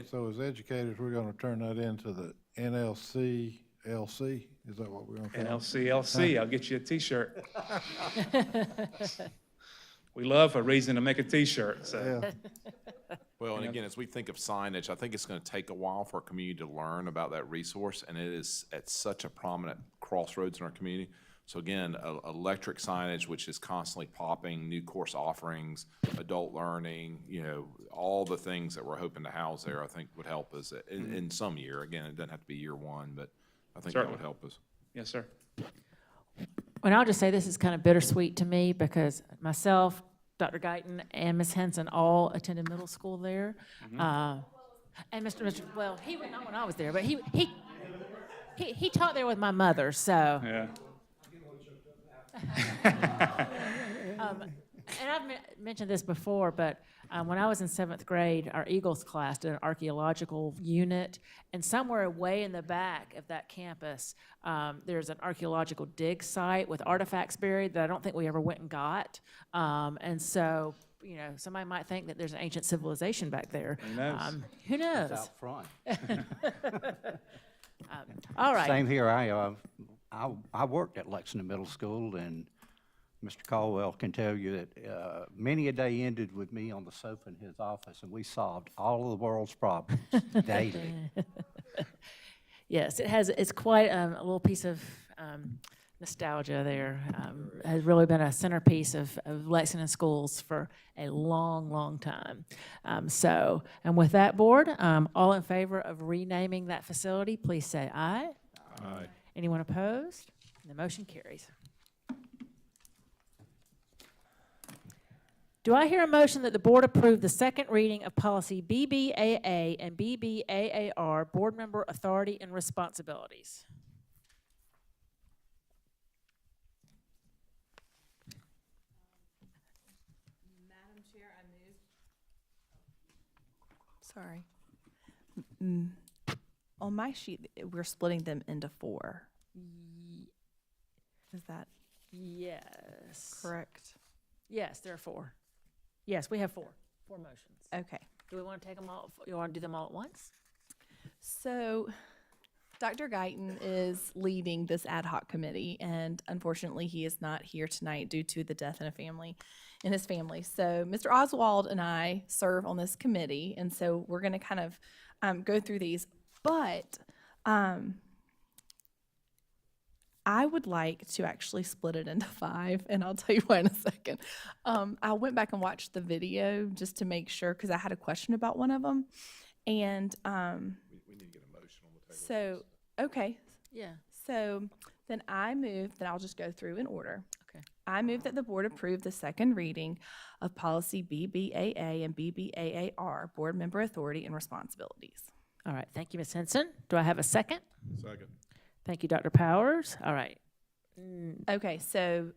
So as educators, we're going to turn that into the NLCLC? Is that what we're going to call it? NLCLC, I'll get you a t-shirt. We love a reason to make a t-shirt, so. Yeah. Well, and again, as we think of signage, I think it's going to take a while for our community to learn about that resource, and it is at such a prominent crossroads in our community. So again, electric signage, which is constantly popping, new course offerings, adult learning, all the things that we're hoping to house there, I think would help us in some year. Again, it doesn't have to be year one, but I think that would help us. Yes, sir. And I'll just say this is kind of bittersweet to me because myself, Dr. Guyton, and Ms. Henson all attended middle school there. And Mr. Well, he was not when I was there, but he taught there with my mother, so. Yeah. And I've mentioned this before, but when I was in 7th grade, our Eagles class did an archaeological unit, and somewhere way in the back of that campus, there's an archaeological dig site with artifacts buried that I don't think we ever went and got. And so, somebody might think that there's an ancient civilization back there. Who knows? Who knows? It's out front. All right. Same here. I worked at Lexington Middle School, and Mr. Caldwell can tell you that many a day ended with me on the sofa in his office, and we solved all of the world's problems daily. Yes, it's quite a little piece of nostalgia there. Has really been a centerpiece of Lexington schools for a long, long time. And with that, board, all in favor of renaming that facility, please say aye. Aye. Anyone opposed? The motion carries. Do I hear a motion that the board approve the second reading of policy BBAA and BBAAR, board member authority and responsibilities? Madam Chair, I move. Sorry. On my sheet, we're splitting them into 4. Is that Yes. correct? Yes, there are 4. Yes, we have 4 motions. Okay. Do we want to take them all? You want to do them all at once? So Dr. Guyton is leading this ad hoc committee, and unfortunately he is not here tonight due to the death in his family. So Mr. Oswald and I serve on this committee, and so we're going to kind of go through these. But I would like to actually split it into 5, and I'll tell you why in a second. I went back and watched the video just to make sure, because I had a question about one of them. And We need to get a motion on the table. so, okay. Yeah. So then I move, then I'll just go through in order. Okay. I move that the board approve the second reading of policy BBAA and BBAAR, board member authority and responsibilities. All right. Thank you, Ms. Henson. Do I have a second? Second. Thank you, Dr. Powers. All right. Okay, so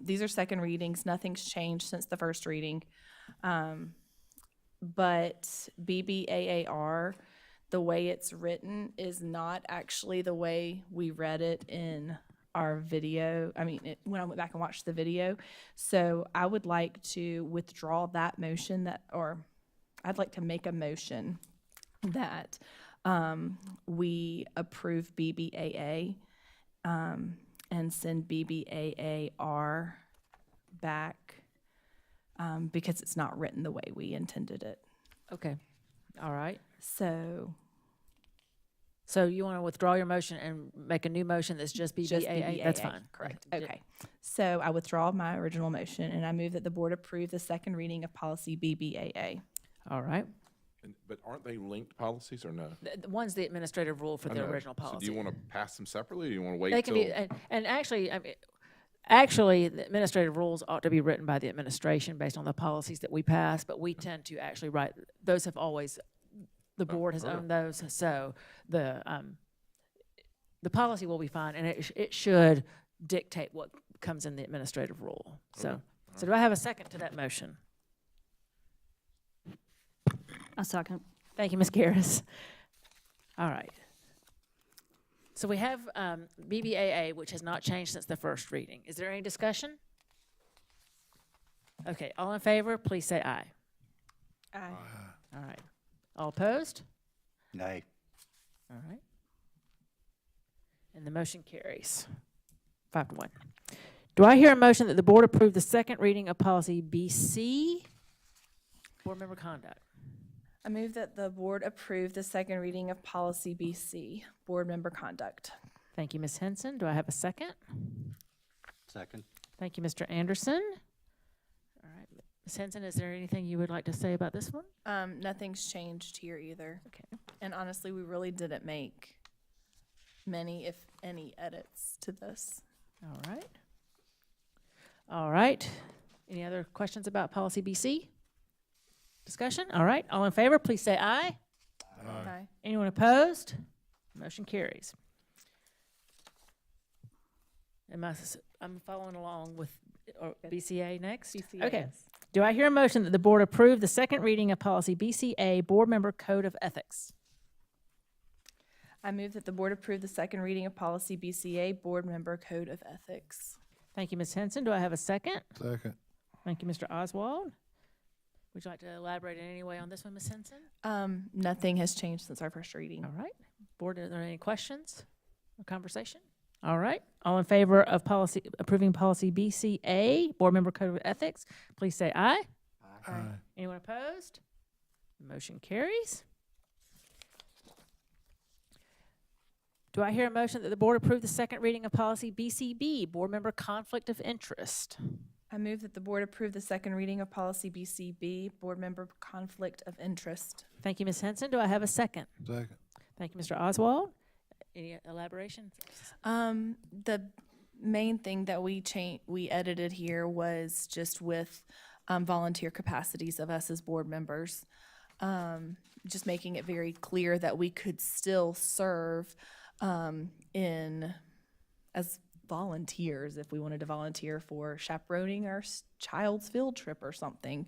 these are second readings. Nothing's changed since the first reading. But BBAAR, the way it's written is not actually the way we read it in our video. I mean, when I went back and watched the video. So I would like to withdraw that motion or I'd like to make a motion that we approve BBAA and send BBAAR back because it's not written the way we intended it. Okay, all right. So you want to withdraw your motion and make a new motion that's just BBAA? just BBAA. That's fine. Correct. Okay. So I withdraw my original motion and I move that the board approve the second reading of policy BBAA. All right. But aren't they linked policies or no? The one's the administrative rule for I the know. original So policy. do you want to pass them separately, or do you want to wait They can till? be, and actually, I mean, actually, the administrative rules ought to be written by the administration based on the policies that we pass, but we tend to actually write, those have always, the board has owned those, so the policy will be fine, and it should dictate what comes in the administrative rule. So, so do I have a second to that motion? A second. Thank you, Ms. Garris. All right. So we have BBAA, which has not changed since the first reading. Is there any discussion? Okay, all in favor, please say aye. Aye. All right. All opposed? Nay. All right. And the motion carries 5-1. Do I hear a motion that the board approve the second reading of policy BC, board member conduct? I move that the board approve the second reading of policy BC, board member conduct. Thank you, Ms. Henson. Do I have a second? Second. Thank you, Mr. Anderson. All right. Ms. Henson, is there anything you would like to say about this one? Nothing's changed here either. Okay. And honestly, we really didn't make many, if any, edits to this. All right. All right. Any other questions about policy BC? Discussion? All right. All in favor, please say aye. Aye. Anyone opposed? Motion carries. I'm following along with BCA next? BCA, Okay. yes. Do I hear a motion that the board approve the second reading of policy BCA, Board Member Code of Ethics? I move that the board approve the second reading of policy BCA, board member code of ethics. Thank you, Ms. Henson. Do I have a second? Second. Thank you, Mr. Oswald. Would you like to elaborate in any way on this one, Ms. Henson? Nothing has changed since our first reading. All right. Board, are there any questions or conversation? All right. All in favor of approving policy BCA, Board Member Code of Ethics, please say aye. Aye. Anyone opposed? Motion carries. Do I hear a motion that the board approve the second reading of policy BCB, Board Member Conflict of Interest? I move that the board approve the second reading of policy BCB, board member conflict of interest. Thank you, Ms. Henson. Do I have a second? Second. Thank you, Mr. Oswald. Any elaboration? The main thing that we edited here was just with volunteer capacities of us as board members. Just making it very clear that we could still serve as volunteers if we wanted to volunteer for chaperoning our child's field trip or something.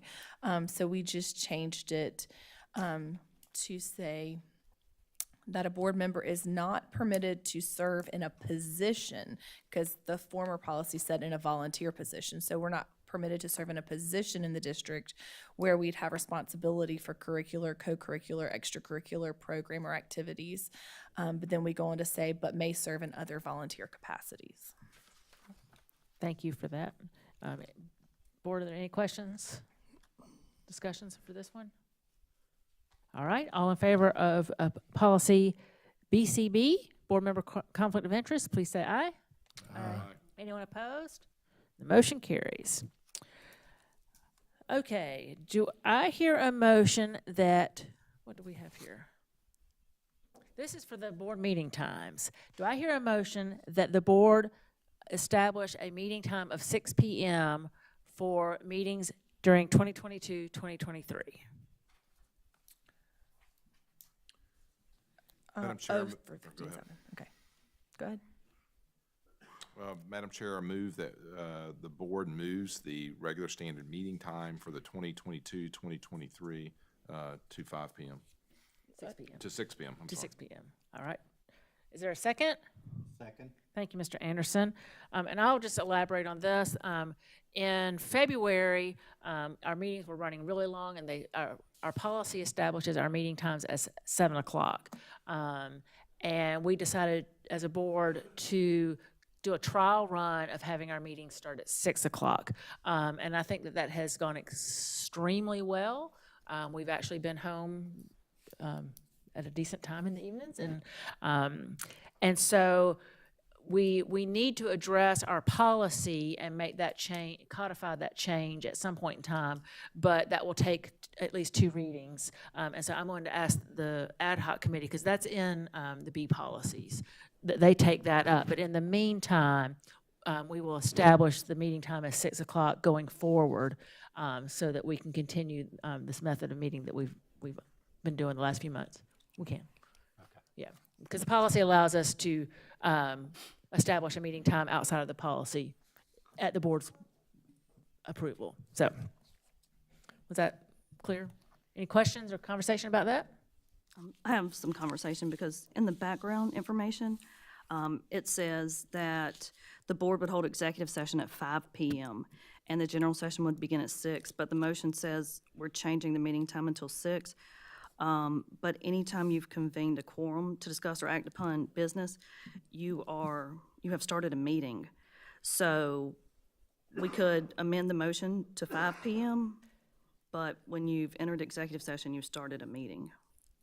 So we just changed it to say that a board member is not permitted to serve in a position, because the former policy said in a volunteer position. So we're not permitted to serve in a position in the district where we'd have responsibility for curricular, co-curricular, extracurricular program or activities. But then we go on to say, but may serve in other volunteer capacities. Thank you for that. Board, are there any questions, discussions for this one? All right, all in favor of policy BCB, Board Member Conflict of Interest, please say aye. Aye. Anyone opposed? The motion carries. Okay, do I hear a motion that, what do we have here? This is for the board meeting times. Do I hear a motion that the board establish a meeting time of 6 p.m. for meetings during 2022-2023? Madam Chair, For 15-7. Okay, go ahead. Madam Chair, I move that the board moves the regular standard meeting time for the 2022-2023 to 5 p.m. 6 p.m. To 6 p.m. To 6 p.m. All right. Is there a second? Second. Thank you, Mr. Anderson. And I'll just elaborate on this. In February, our meetings were running really long, and our policy establishes our meeting times as 7 o'clock. And we decided as a board to do a trial run of having our meetings start at 6 o'clock. And I think that has gone extremely well. We've actually been home at a decent time in the evenings. And so we need to address our policy and make that change, codify that change at some point in time, but that will take at least 2 readings. And so I'm going to ask the ad hoc committee, because that's in the B policies, that they take that up. But in the meantime, we will establish the meeting time as 6 o'clock going forward, so that we can continue this method of meeting that we've been doing the last few months. We can. Okay. Yeah, because the policy allows us to establish a meeting time outside of the policy at the board's approval. So, was that clear? Any questions or conversation about that? I have some conversation because in the background information, it says that the board would hold executive session at 5 p.m. and the general session would begin at 6, but the motion says we're changing the meeting time until 6. But anytime you've convened a quorum to discuss or act upon business, you have started a meeting. So we could amend the motion to 5 p.m., but when you've entered executive session, you've started a meeting.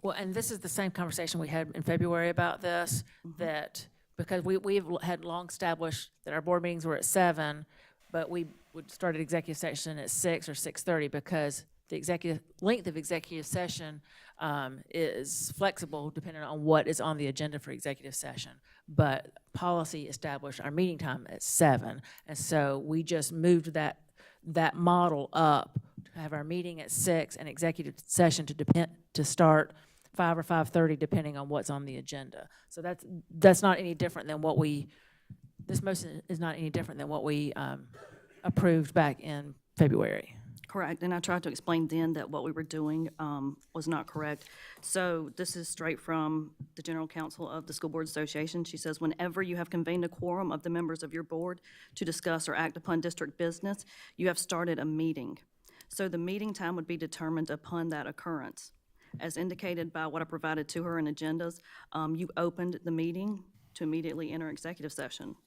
Well, and this is the same conversation we had in February about this, that because we've had long established that our board meetings were at 7, but we would start at executive session at 6 or 6:30 because the length of executive session is flexible depending on what is on the agenda for executive session. But policy established our meeting time at 7, and so we just moved that model up to have our meeting at 6 and executive session to start 5 or 5:30 depending on what's on the agenda. So that's not any different than what this motion is not any different than what we approved back in February. Correct, and I tried to explain then that what we were doing was not correct. So this is straight from the General Counsel of the School Board Association. She says, whenever you have convened a quorum of the members of your board to discuss or act upon district business, you have started a meeting. So the meeting time would be determined upon that occurrence. As indicated by what I provided to her in agendas, you opened the meeting to immediately enter executive session.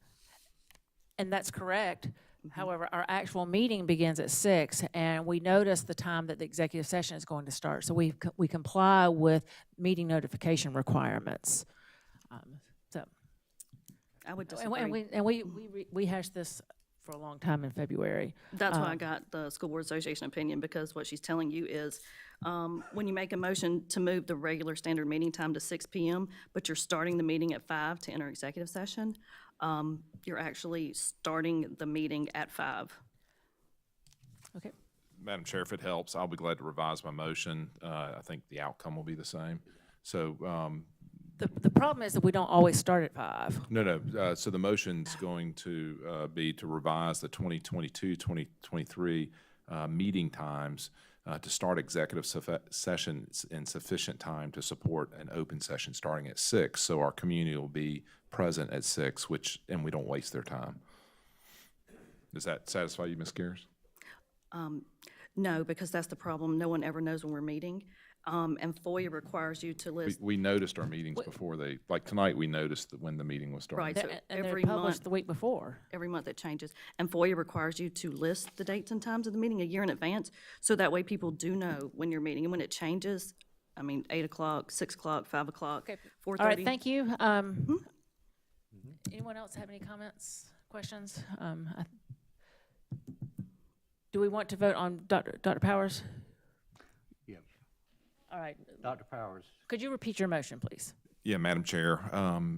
And that's correct. However, our actual meeting begins at 6, and we notice the time that the executive session is going to start. So we comply with meeting notification requirements. So I would disagree. And we hashed this for a long time in February. That's why I got the School Board Association opinion, because what she's telling you is when you make a motion to move the regular standard meeting time to 6 p.m., but you're starting the meeting at 5 to enter executive session, you're actually starting the meeting at 5. Okay. Madam Chair, if it helps, I'll be glad to revise my motion. I think the outcome will be the same. So the problem is that we don't always start at 5. No. So the motion's going to be to revise the 2022-2023 meeting times to start executive sessions in sufficient time to support an open session starting at 6. So our community will be present at 6, and we don't waste their time. Does that satisfy you, Ms. Gears? No, because that's the problem. No one ever knows when we're meeting. And FOIA requires you to list. We noticed our meetings before like tonight, we noticed that when the meeting was starting. Right, so and every they're published month, the week before. Every month it changes. And FOIA requires you to list the dates and times of the meeting a year in advance, so that way people do know when you're meeting. And when it changes, 8 o'clock, 6 o'clock, 5 o'clock, 4:30. All right, thank you. Anyone else have any comments, questions? Do we want to vote on Dr. Powers? Yes. All right. Dr. Powers. Could you repeat your motion, please? Yeah, Madam Chair.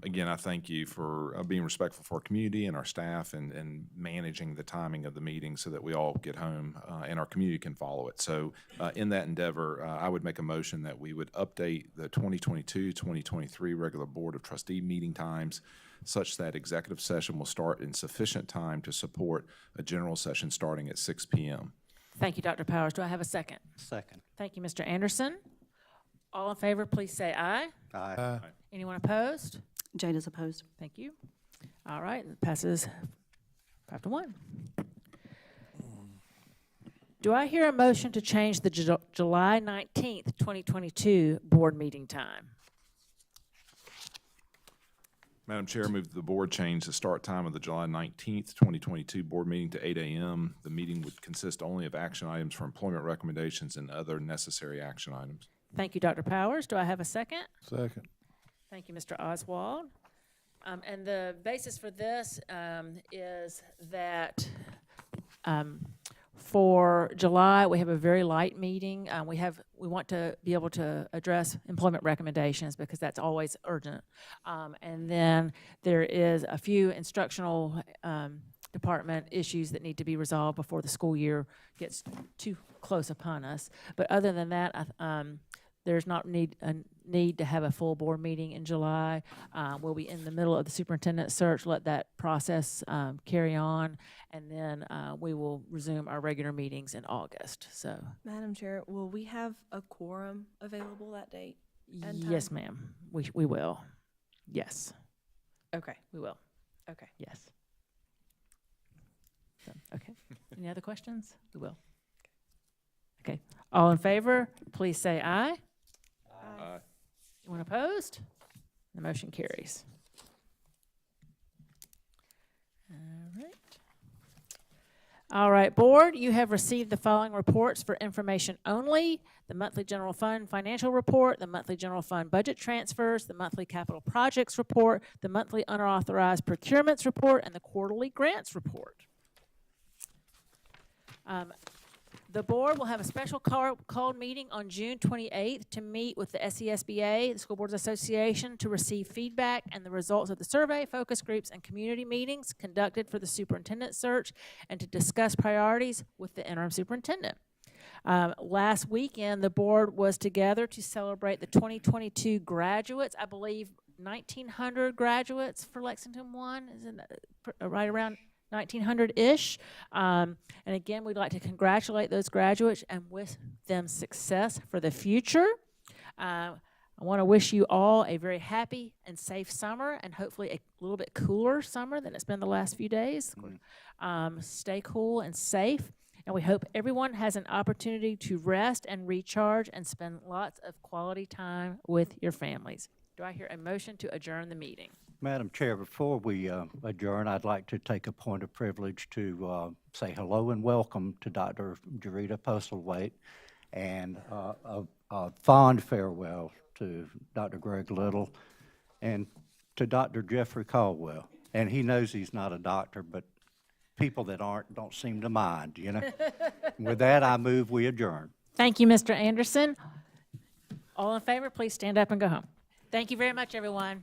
Again, I thank you for being respectful for our community and our staff and managing the timing of the meeting so that we all get home and our community can follow it. So in that endeavor, I would make a motion that we would update the 2022-2023 regular Board of Trustee meeting times such that executive session will start in sufficient time to support a general session starting at 6 p.m. Thank you, Dr. Powers. Do I have a second? Second. Thank you, Mr. Anderson. All in favor, please say aye. Aye. Anyone opposed? Jade is opposed. Thank you. All right, it passes 5-1. Do I hear a motion to change the July 19th, 2022 board meeting time? Madam Chair, I move that the board change the start time of the July 19th, 2022 board meeting to 8 a.m. The meeting would consist only of action items for employment recommendations and other necessary action items. Thank you, Dr. Powers. Do I have a second? Second. Thank you, Mr. Oswald. And the basis for this is that for July, we have a very light meeting. We want to be able to address employment recommendations because that's always urgent. And then there is a few instructional department issues that need to be resolved before the school year gets too close upon us. But other than that, there's not a need to have a full board meeting in July. We'll be in the middle of the superintendent search, let that process carry on, and then we will resume our regular meetings in August. So, Madam Chair, will we have a quorum available that date and time? Yes, ma'am. We will. Yes. Okay. We will. Okay. Yes. So, okay. Any other questions? We will. Okay. All in favor, please say aye. Aye. Anyone opposed? The motion carries. All right, board, you have received the following reports for information only: the monthly general fund financial report, the monthly general fund budget transfers, the monthly capital projects report, the monthly unauthorized procurements report, and the quarterly grants report. The board will have a special called meeting on June 28th to meet with the SESBA, the School Boards Association, to receive feedback and the results of the survey, focus groups, and community meetings conducted for the superintendent search, and to discuss priorities with the interim superintendent. Last weekend, the board was together to celebrate the 2022 graduates. I believe 1,900 graduates for Lexington 1, isn't it right around 1,900-ish. And again, we'd like to congratulate those graduates and wish them success for the future. I want to wish you all a very happy and safe summer, and hopefully a little bit cooler summer than it's been the last few days. Stay cool and safe, and we hope everyone has an opportunity to rest and recharge and spend lots of quality time with your families. Do I hear a motion to adjourn the meeting? Madam Chair, before we adjourn, I'd like to take a point of privilege to say hello and welcome to Dr. Jarita Postlewaite, and a fond farewell to Dr. Greg Little and to Dr. Jeffrey Caldwell. And he knows he's not a doctor, but people that aren't don't seem to mind, you know. With that, I move we adjourn. Thank you, Mr. Anderson. All in favor, please stand up and go home. Thank you very much, everyone.